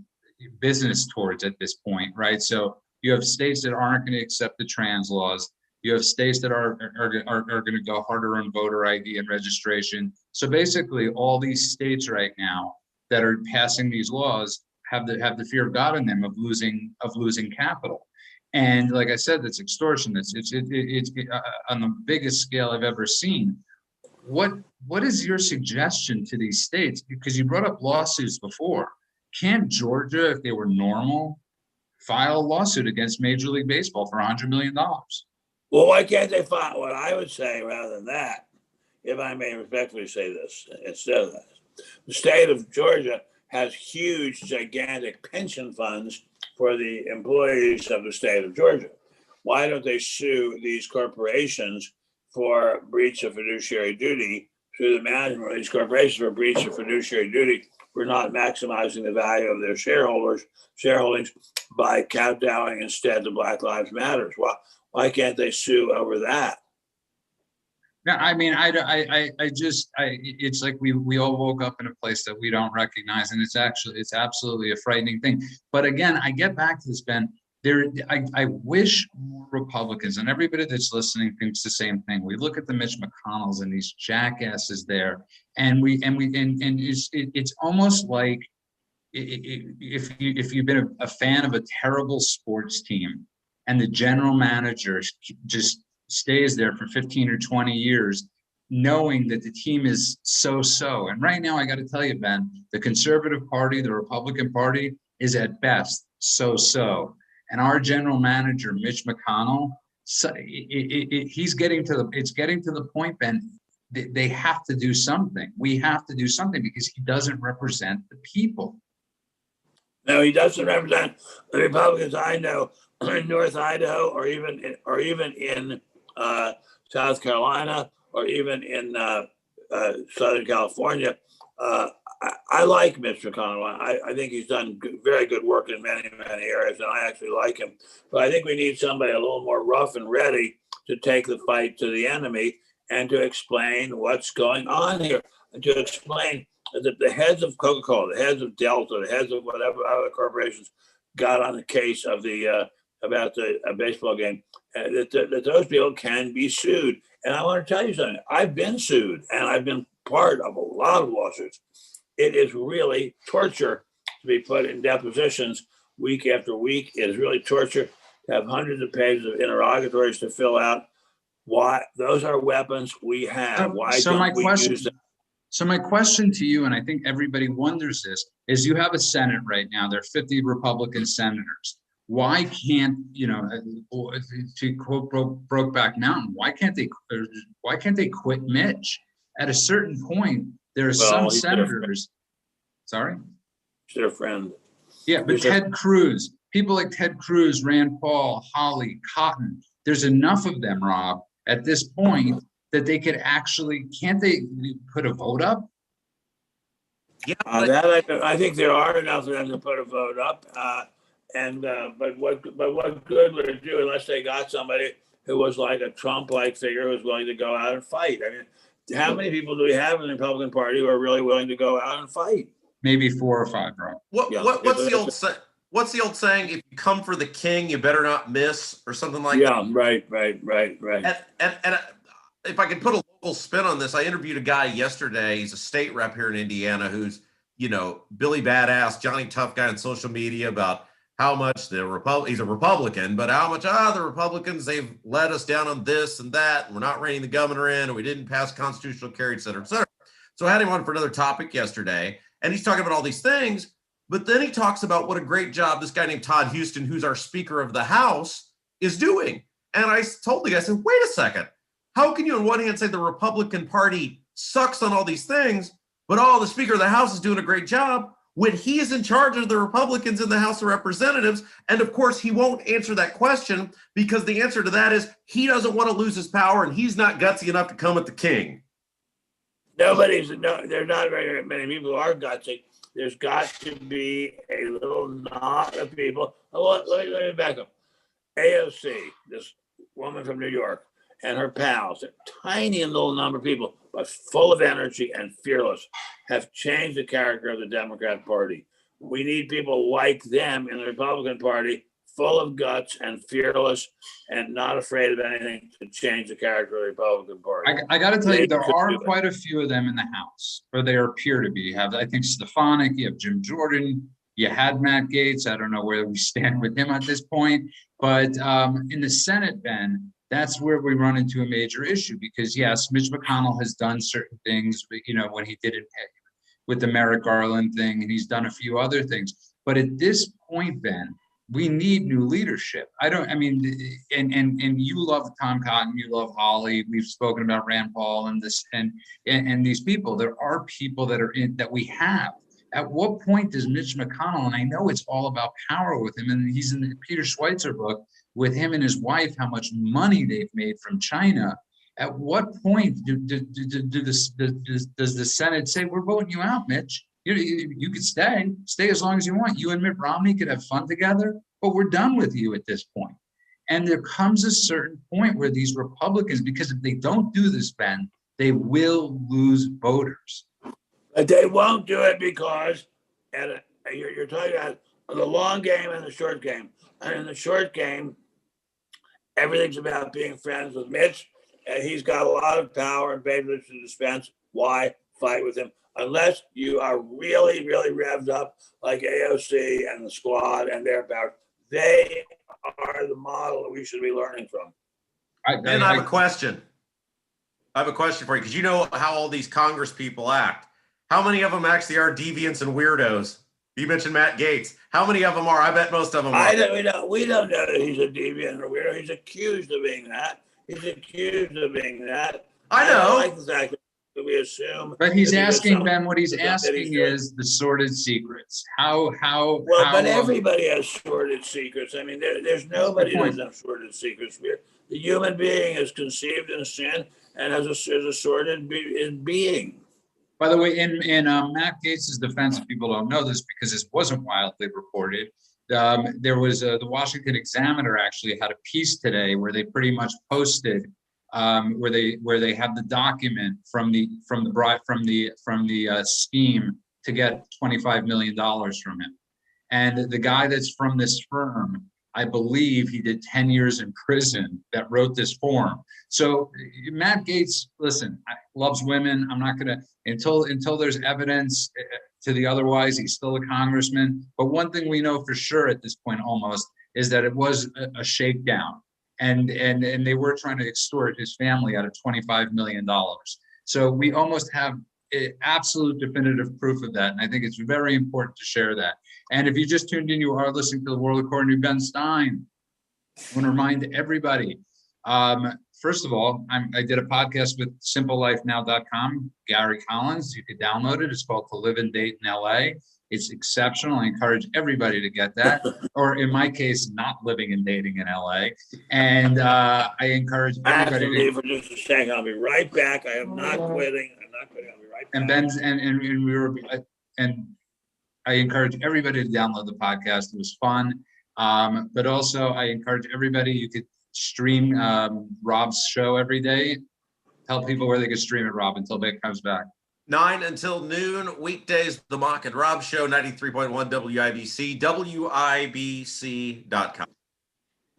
Speaker 1: business towards at this point, right? So you have states that aren't going to accept the trans laws. You have states that are going to go harder on voter ID and registration. So basically, all these states right now that are passing these laws have the fear of God in them of losing capital. And like I said, that's extortion. It's on the biggest scale I've ever seen. What is your suggestion to these states? Because you brought up lawsuits before. Can't Georgia, if they were normal, file a lawsuit against Major League Baseball for $100 million?
Speaker 3: Well, why can't they file? What I would say, rather than that, if I may respectfully say this, instead of that, the state of Georgia has huge, gigantic pension funds for the employees of the state of Georgia. Why don't they sue these corporations for breach of fiduciary duty through the management of these corporations for breach of fiduciary duty for not maximizing the value of their shareholdings by kowtowing instead to Black Lives Matter. Why can't they sue over that?
Speaker 1: No, I mean, it's like we all woke up in a place that we don't recognize, and it's absolutely a frightening thing. But again, I get back to this, Ben. I wish more Republicans, and everybody that's listening thinks the same thing. We look at the Mitch McConnells and these jackasses there, and it's almost like if you've been a fan of a terrible sports team, and the general manager just stays there for 15 or 20 years, knowing that the team is so-so. And right now, I got to tell you, Ben, the Conservative Party, the Republican Party is at best so-so. And our general manager, Mitch McConnell, it's getting to the point, Ben, they have to do something. We have to do something because he doesn't represent the people.
Speaker 3: No, he doesn't represent the Republicans I know in North Idaho, or even in South Carolina, or even in Southern California. I like Mitch McConnell. I think he's done very good work in many areas, and I actually like him. But I think we need somebody a little more rough and ready to take the fight to the enemy and to explain what's going on here, and to explain that the heads of Coca-Cola, the heads of Delta, the heads of whatever other corporations got on the case of the about the baseball game, that those people can be sued. And I want to tell you something. I've been sued, and I've been part of a lot of lawsuits. It is really torture to be put in depositions week after week. It is really torture to have hundreds of pages of interrogatories to fill out. Why? Those are weapons we have. Why don't we use them?
Speaker 1: So my question to you, and I think everybody wonders this, is you have a Senate right now. There are 50 Republican senators. Why can't, to quote Brokeback Mountain, why can't they quit Mitch? At a certain point, there are some senators. Sorry?
Speaker 3: He's their friend.
Speaker 1: Yeah, but Ted Cruz, people like Ted Cruz, Rand Paul, Hawley, Cotton, there's enough of them, Rob, at this point that they could actually, can't they put a vote up?
Speaker 2: Yeah,
Speaker 3: I think there are enough of them to put a vote up. But what good would it do unless they got somebody who was like a Trump-like figure who was willing to go out and fight? I mean, how many people do we have in the Republican Party who are really willing to go out and fight?
Speaker 1: Maybe 4 or 5, Rob.
Speaker 2: What's the old saying? If you come for the king, you better not miss, or something like that.
Speaker 3: Yeah, right.
Speaker 2: And if I could put a local spin on this, I interviewed a guy yesterday. He's a state rep here in Indiana who's, Billy Badass, Johnny Tough Guy on social media about how much he's a Republican, but how much the Republicans, they've let us down on this and that, and we're not reining the governor in, and we didn't pass constitutional carry, et cetera, et cetera. So I had him on for another topic yesterday, and he's talking about all these things, but then he talks about what a great job this guy named Todd Houston, who's our Speaker of the House, is doing. And I told the guy, I said, wait a second. How can you on one hand say the Republican Party sucks on all these things, but the Speaker of the House is doing a great job when he is in charge of the Republicans in the House of Representatives? And of course, he won't answer that question because the answer to that is he doesn't want to lose his power and he's not gutsy enough to come at the king.
Speaker 3: There are not very many people who are gutsy. There's got to be a little knot of people. Let me back up. AOC, this woman from New York, and her pals, a tiny and little number of people, but full of energy and fearless, have changed the character of the Democrat Party. We need people like them in the Republican Party, full of guts and fearless and not afraid of anything, to change the character of the Republican Party.
Speaker 1: I got to tell you, there are quite a few of them in the House, or they appear to be. You have, I think, Stefanik, you have Jim Jordan, you had Matt Gaetz. I don't know where we stand with him at this point, but in the Senate, Ben, that's where we run into a major issue because, yes, Mitch McConnell has done certain things, when he did it with the Merrick Garland thing, and he's done a few other things. But at this point, Ben, we need new leadership. And you love Tom Cotton, you love Holly. We've spoken about Rand Paul and this and these people. There are people that we have. At what point does Mitch McConnell, and I know it's all about power with him, and he's in the Peter Schweitzer book with him and his wife, how much money they've made from China. At what point does the Senate say, we're voting you out, Mitch? You could stay as long as you want. You and Mitt Romney could have fun together, but we're done with you at this point. And there comes a certain point where these Republicans, because if they don't do this, Ben, they will lose voters.
Speaker 3: But they won't do it because, and you're talking about the long game and the short game. And in the short game, everything's about being friends with Mitch, and he's got a lot of power and patronage to dispense. Why fight with him? Unless you are really, really revved up like AOC and the Squad and their power. They are the model that we should be learning from.
Speaker 2: And I have a question. I have a question for you, because you know how all these Congress people act. How many of them actually are deviants and weirdos? You mentioned Matt Gaetz. How many of them are? I bet most of them are.
Speaker 3: We don't know that he's a deviant or weirdo. He's accused of being that.
Speaker 2: I know.
Speaker 3: I like the fact that we assume.
Speaker 1: But he's asking, Ben, what he's asking is the sordid secrets.
Speaker 3: But everybody has sordid secrets. I mean, there's nobody who doesn't have sordid secrets. The human being is conceived in sin and is a sordid being.
Speaker 1: By the way, in Matt Gaetz's defense, if people don't know this because this wasn't widely reported, there was the Washington Examiner actually had a piece today where they pretty much posted where they have the document from the scheme to get $25 million from him, and the guy that's from this firm, I believe he did 10 years in prison that wrote this form. So Matt Gaetz, listen, loves women. I'm not gonna, until there's evidence to the otherwise, he's still a congressman. But one thing we know for sure at this point almost is that it was a shakedown. And they were trying to extort his family out of $25 million. So we almost have absolute definitive proof of that. And I think it's very important to share that. And if you just tuned in, you are listening to The World According to Ben Stein. I want to remind everybody, first of all, I did a podcast with simplelifenow.com, Gary Collins. You could download it. It's called To Live and Date in LA. It's exceptional. I encourage everybody to get that, or in my case, not living and dating in LA. And I encourage everybody
Speaker 3: for just a second. I'll be right back. I am not quitting. I'll be right back.
Speaker 1: And Ben's and I encourage everybody to download the podcast. It was fun. But also I encourage everybody, you could stream Rob's show every day. Tell people where they can stream it, Rob, until Vic comes back.
Speaker 2: 9 until noon, weekdays, The Mock and Rob Show, 93.1 WIBC, WIBC.com.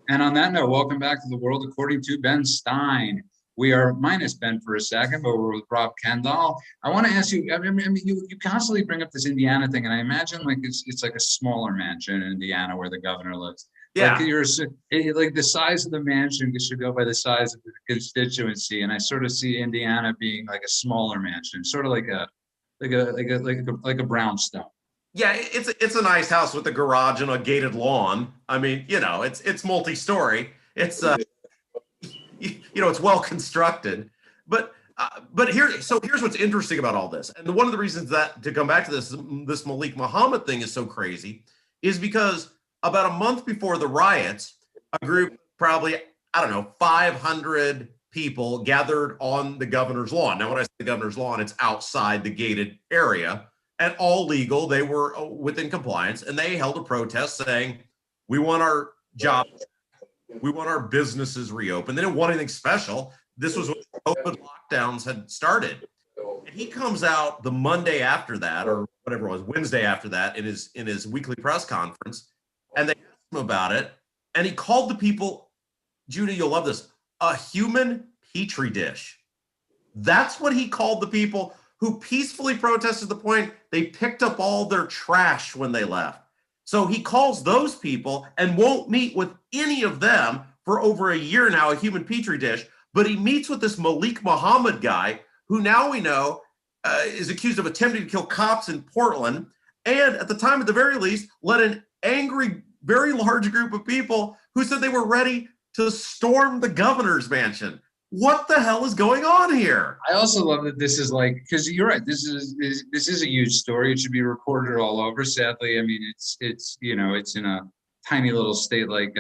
Speaker 1: And on that note, welcome back to The World According to Ben Stein. We are minus Ben for a second, but we're with Rob Kendall. I want to ask you, I mean, you constantly bring up this Indiana thing, and I imagine like it's like a smaller mansion in Indiana where the governor lives.
Speaker 2: Yeah.
Speaker 1: Like the size of the mansion should go by the size of the constituency, and I sort of see Indiana being like a smaller mansion, sort of like a brownstone.
Speaker 2: Yeah, it's a nice house with a garage and a gated lawn. I mean, you know, it's multi-story. It's it's well constructed. But here's what's interesting about all this, and one of the reasons that, to come back to this Malik Muhammad thing is so crazy, is because about a month before the riots, a group, probably, 500 people gathered on the governor's lawn. Now, when I say the governor's lawn, it's outside the gated area, and all legal. They were within compliance, and they held a protest saying, we want our jobs, we want our businesses reopened. They didn't want anything special. This was when open lockdowns had started. And he comes out the Monday after that, or whatever it was, Wednesday after that, in his weekly press conference, and they asked him about it, and he called the people, Judy, you'll love this, a human petri dish. That's what he called the people who peacefully protested, to the point they picked up all their trash when they left. So he calls those people and won't meet with any of them for over a year now, a human petri dish, but he meets with this Malik Muhammad guy, who now we know is accused of attempting to kill cops in Portland, and at the time, at the very least, led an angry, very large group of people who said they were ready to storm the governor's mansion. What the hell is going on here?
Speaker 1: I also love that this is like, because you're right, this is a huge story. It should be reported all over. Sadly, I mean, it's in a tiny little state like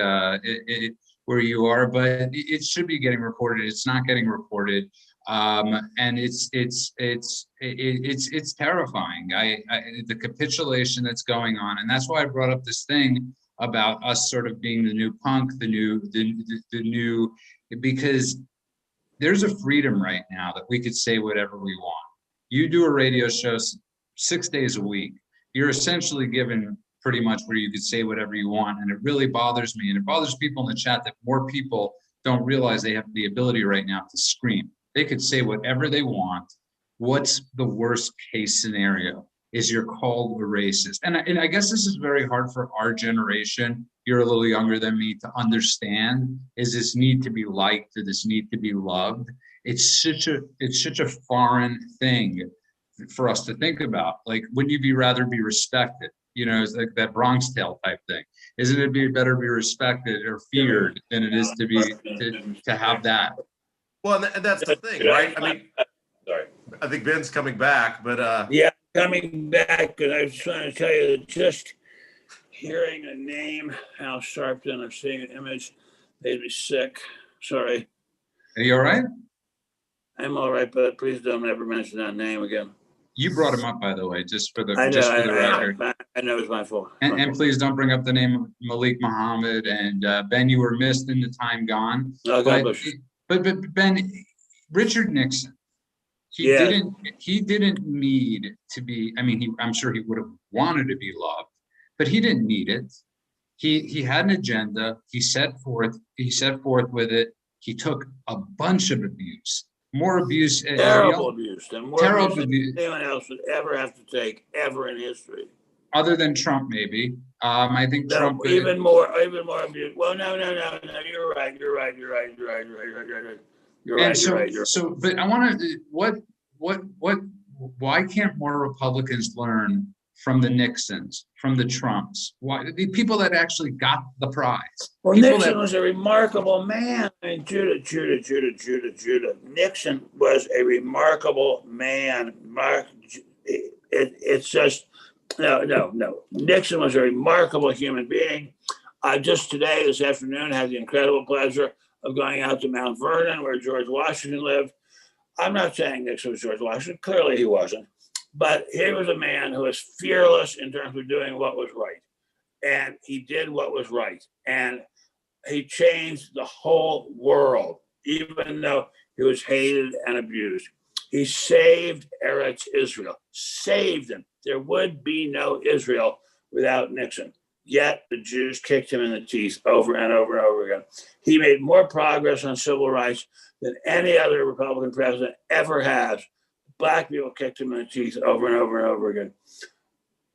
Speaker 1: where you are, but it should be getting reported. It's not getting reported. And it's terrifying. The capitulation that's going on, and that's why I brought up this thing about us sort of being the new punk, the new, because there's a freedom right now that we could say whatever we want. You do a radio show 6 days a week, you're essentially given pretty much where you could say whatever you want, and it really bothers me, and it bothers people in the chat that more people don't realize they have the ability right now to scream. They could say whatever they want. What's the worst case scenario? Is you're called a racist. And I guess this is very hard for our generation. You're a little younger than me to understand, is this need to be liked or this need to be loved? It's such a foreign thing for us to think about. Like, wouldn't you rather be respected? You know, it's like that Bronx Tale type thing. Isn't it better to be respected or feared than it is to have that?
Speaker 2: Well, and that's the thing, right? I mean,
Speaker 3: sorry.
Speaker 2: I think Ben's coming back, but
Speaker 3: yeah, coming back, and I was trying to tell you that just hearing a name, Al Sharpton, or seeing an image made me sick. Sorry.
Speaker 1: Are you all right?
Speaker 3: I'm all right, but please don't ever mention that name again.
Speaker 1: You brought him up, by the way, just for the
Speaker 3: record. I know it's my fault.
Speaker 1: And please don't bring up the name of Malik Muhammad and Ben. You were missed in the time gone.
Speaker 3: Oh,
Speaker 1: but Ben, Richard Nixon, he didn't need to be. I mean, I'm sure he would have wanted to be loved, but he didn't need it. He had an agenda. He set forth with it. He took a bunch of abuse. More abuse,
Speaker 3: terrible abuse, and more
Speaker 1: terrible
Speaker 3: abuse than anyone else would ever have to take ever in history.
Speaker 1: Other than Trump, maybe. I think Trump
Speaker 3: even more abuse. Well, no. You're right.
Speaker 1: So, but I want to. Why can't more Republicans learn from the Nixons, from the Trumps? Why the people that actually got the prize?
Speaker 3: Well, Nixon was a remarkable man. I mean, Judah. Nixon was a remarkable man. It's just no. Nixon was a remarkable human being. I just this afternoon, had the incredible pleasure of going out to Mount Vernon, where George Washington lived. I'm not saying Nixon was George Washington. Clearly, he wasn't. But he was a man who was fearless in terms of doing what was right. And he did what was right. And he changed the whole world, even though he was hated and abused. He saved Eretz Israel, saved him. There would be no Israel without Nixon. Yet the Jews kicked him in the teeth over and over and over again. He made more progress on civil rights than any other Republican president ever has. Black people kicked him in the teeth over and over and over again.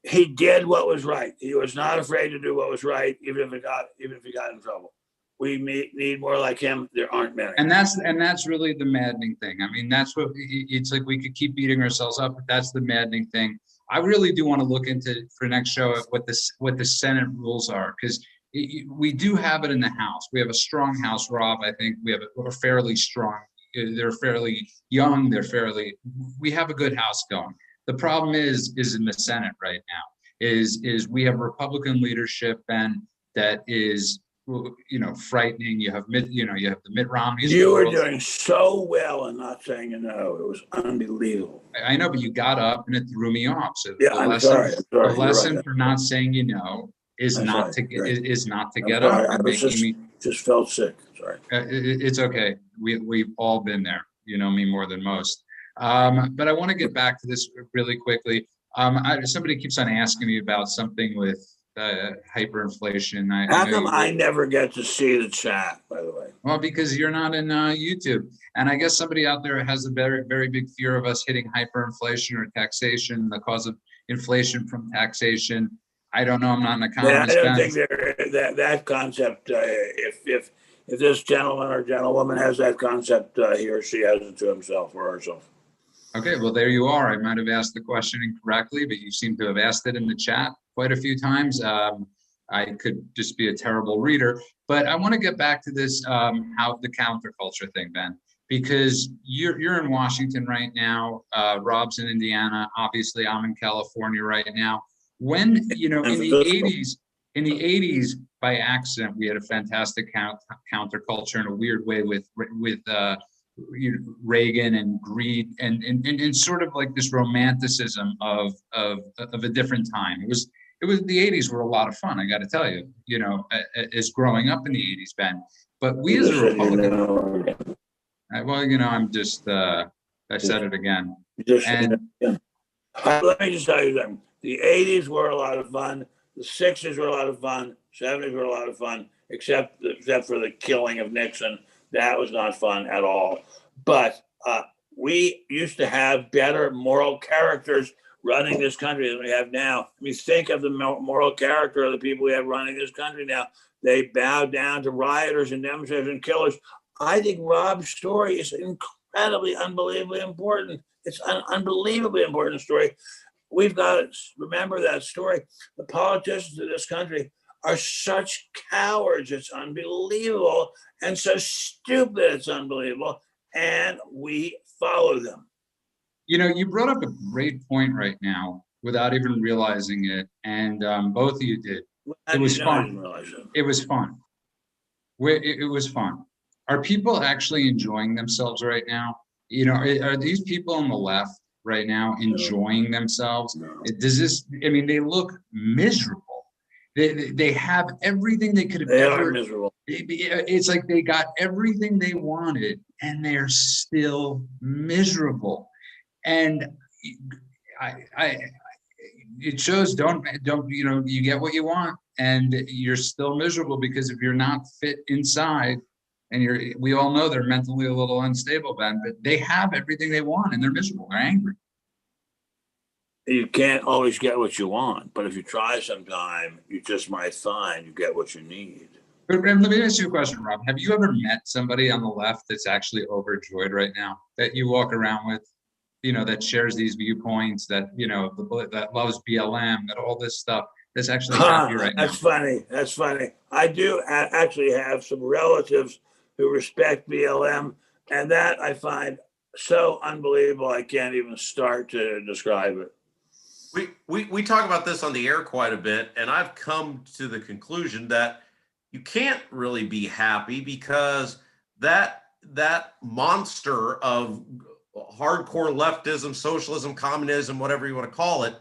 Speaker 3: He did what was right. He was not afraid to do what was right, even if he got in trouble. We need more like him. There aren't many.
Speaker 1: And that's really the maddening thing. I mean, that's what it's like. We could keep beating ourselves up, but that's the maddening thing. I really do want to look into for next show what the Senate rules are, because we do have it in the House. We have a strong House, Rob. I think we have a fairly strong. They're fairly young. We have a good House going. The problem is in the Senate right now. Is we have Republican leadership, and that is, frightening. You have the Mitt Romneys.
Speaker 3: You were doing so well and not saying no. It was unbelievable.
Speaker 1: I know, but you got up and it threw me off. So
Speaker 3: yeah, I'm sorry.
Speaker 1: The lesson for not saying is not to get up.
Speaker 3: I just felt sick. Sorry.
Speaker 1: It's okay. We've all been there. You know me more than most. But I want to get back to this really quickly. Somebody keeps on asking me about something with hyperinflation.
Speaker 3: How come I never get to see the chat, by the way?
Speaker 1: Well, because you're not in YouTube. And I guess somebody out there has a very, very big fear of us hitting hyperinflation or taxation, the cause of inflation from taxation. I don't know. I'm not an economist.
Speaker 3: Yeah, I don't think that concept, if this gentleman or gentlewoman has that concept, he or she has it to himself or herself.
Speaker 1: Okay, well, there you are. I might have asked the question incorrectly, but you seem to have asked it in the chat quite a few times. I could just be a terrible reader, but I want to get back to this, how the counterculture thing, Ben, because you're in Washington right now. Rob's in Indiana. Obviously, I'm in California right now. When, in the 80s, in the 80s, by accident, we had a fantastic counterculture in a weird way with Reagan and greed and sort of like this romanticism of a different time. It was the 80s were a lot of fun, I got to tell you, as growing up in the 80s, Ben. But we as a Republican, I'm just I said it again.
Speaker 3: Let me just tell you something. The 80s were a lot of fun. The 60s were a lot of fun. 70s were a lot of fun, except for the killing of Nixon. That was not fun at all. But we used to have better moral characters running this country than we have now. I mean, think of the moral character of the people we have running this country now. They bow down to rioters and demonstrators and killers. I think Rob's story is incredibly, unbelievably important. It's an unbelievably important story. We've got to remember that story. The politicians of this country are such cowards. It's unbelievable. And so stupid, it's unbelievable. And we follow them.
Speaker 1: You brought up a great point right now without even realizing it. And both of you did. It was fun. It was fun. It was fun. Are people actually enjoying themselves right now? Are these people on the left right now enjoying themselves? Does this, they look miserable. They have everything they could have ever. They are miserable. It's like they got everything they wanted and they're still miserable. And it shows, don't, you get what you want and you're still miserable because if you're not fit inside, and we all know they're mentally a little unstable, Ben, but they have everything they want and they're miserable. They're angry.
Speaker 3: You can't always get what you want, but if you try sometime, you just might find you get what you need.
Speaker 1: But let me ask you a question, Rob. Have you ever met somebody on the left that's actually overjoyed right now, that you walk around with, that shares these viewpoints, that, that loves BLM, that all this stuff, that's actually happy right now?
Speaker 3: That's funny. I do actually have some relatives who respect BLM, and that I find so unbelievable. I can't even start to describe it.
Speaker 2: We talk about this on the air quite a bit, and I've come to the conclusion that you can't really be happy because that monster of hardcore leftism, socialism, communism, whatever you want to call it,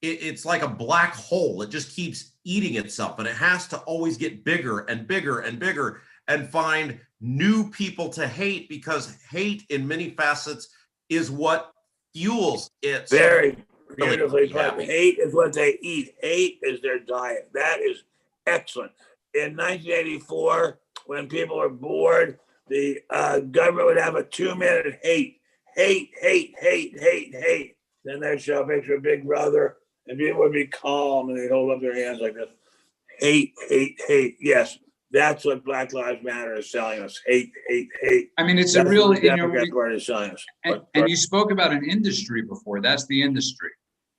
Speaker 2: it's like a black hole. It just keeps eating itself, and it has to always get bigger and bigger and bigger and find new people to hate, because hate in many facets is what fuels its.
Speaker 3: Very beautifully put. Hate is what they eat. Hate is their diet. That is excellent. In 1984, when people were bored, the government would have a 2-minute hate. Then they'd show a picture of Big Brother, and people would be calm, and they'd hold up their hands like this. Hate. Yes. That's what Black Lives Matter is selling us. Hate.
Speaker 1: It's a real,
Speaker 3: Democrat Party is selling us.
Speaker 1: And you spoke about an industry before. That's the industry.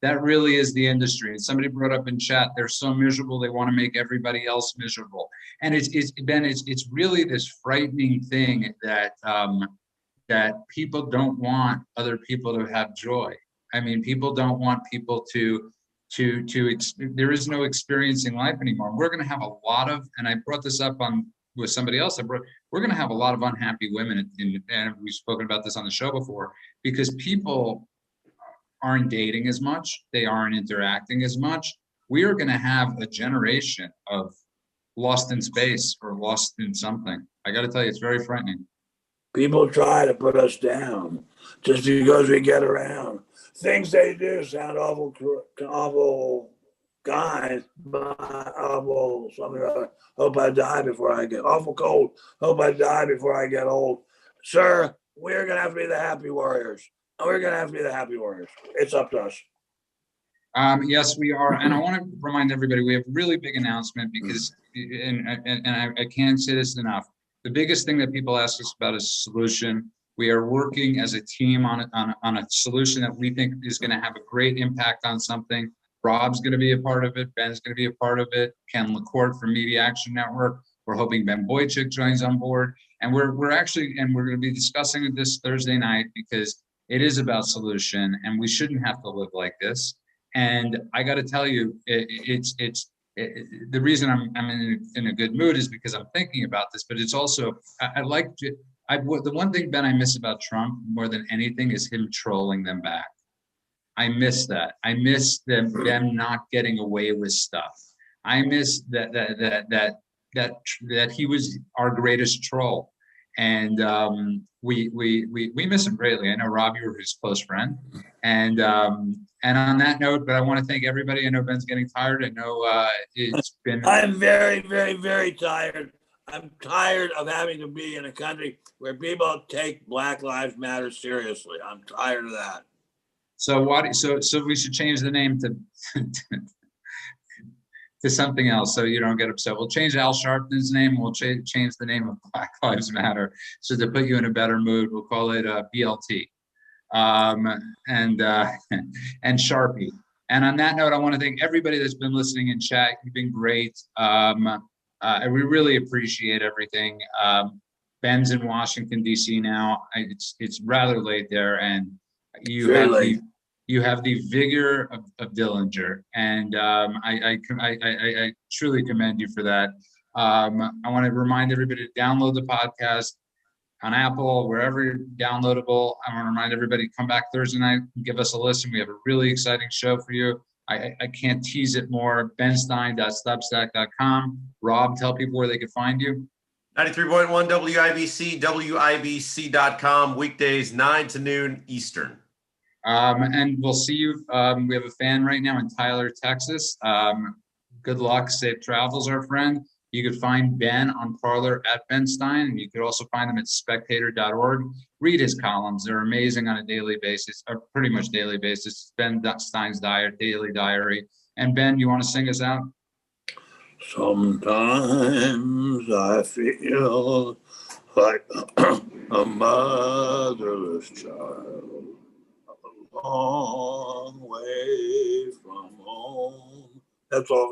Speaker 1: That really is the industry. And somebody brought up in chat, they're so miserable, they want to make everybody else miserable. And it's really this frightening thing that that people don't want other people to have joy. People don't want people to there is no experiencing life anymore. We're going to have a lot of, and I brought this up with somebody else, we're going to have a lot of unhappy women, and we've spoken about this on the show before, because people aren't dating as much, they aren't interacting as much. We are going to have a generation of lost in space or lost in something. I got to tell you, it's very frightening.
Speaker 3: People try to put us down just because we get around. Things they do sound awful guys, but awful something. Hope I die before I get awful cold. Hope I die before I get old. Sir, we're going to have to be the happy warriors. It's up to us.
Speaker 1: Yes, we are. And I want to remind everybody, we have a really big announcement because, and I can't say this enough, the biggest thing that people ask us about is a solution. We are working as a team on a solution that we think is going to have a great impact on something. Rob's going to be a part of it. Ben's going to be a part of it. Ken LaCourte from Media Action Network. We're hoping Ben Boychuk joins on board. And we're going to be discussing it this Thursday night because it is about solution, and we shouldn't have to live like this. And I got to tell you, it's the reason I'm in a good mood is because I'm thinking about this, but it's also, I like to, the one thing, Ben, I miss about Trump more than anything is him trolling them back. I miss that. I miss them not getting away with stuff. I miss that he was our greatest troll. And we miss him greatly. I know, Rob, you were his close friend. And on that note, but I want to thank everybody. I know Ben's getting tired. I know it's been.
Speaker 3: I'm very, very, very tired. I'm tired of having to be in a country where people take Black Lives Matter seriously. I'm tired of that.
Speaker 1: So we should change the name to to something else so you don't get upset. We'll change Al Sharpton's name. We'll change the name of Black Lives Matter. So to put you in a better mood, we'll call it BLT and Sharpie. And on that note, I want to thank everybody that's been listening in chat. You've been great. We really appreciate everything. Ben's in Washington, D.C. now. It's rather late there, and you have the vigor of Dillinger, and I truly commend you for that. I want to remind everybody to download the podcast on Apple, wherever downloadable. I want to remind everybody to come back Thursday night and give us a listen. We have a really exciting show for you. I can't tease it more. benstein.substack.com. Rob, tell people where they can find you.
Speaker 2: 93.1 WIBC, WIBC.com, weekdays 9 to noon Eastern.
Speaker 1: And we'll see you. We have a fan right now in Tyler, Texas. Good luck, safe travels, our friend. You could find Ben on Parler at Ben Stein, and you could also find him at spectator.org. Read his columns. They're amazing on a daily basis, or pretty much daily basis. Ben Stein's daily diary. And Ben, you want to sing us out?
Speaker 3: Sometimes I feel like a motherless child, a long way from home. That's all.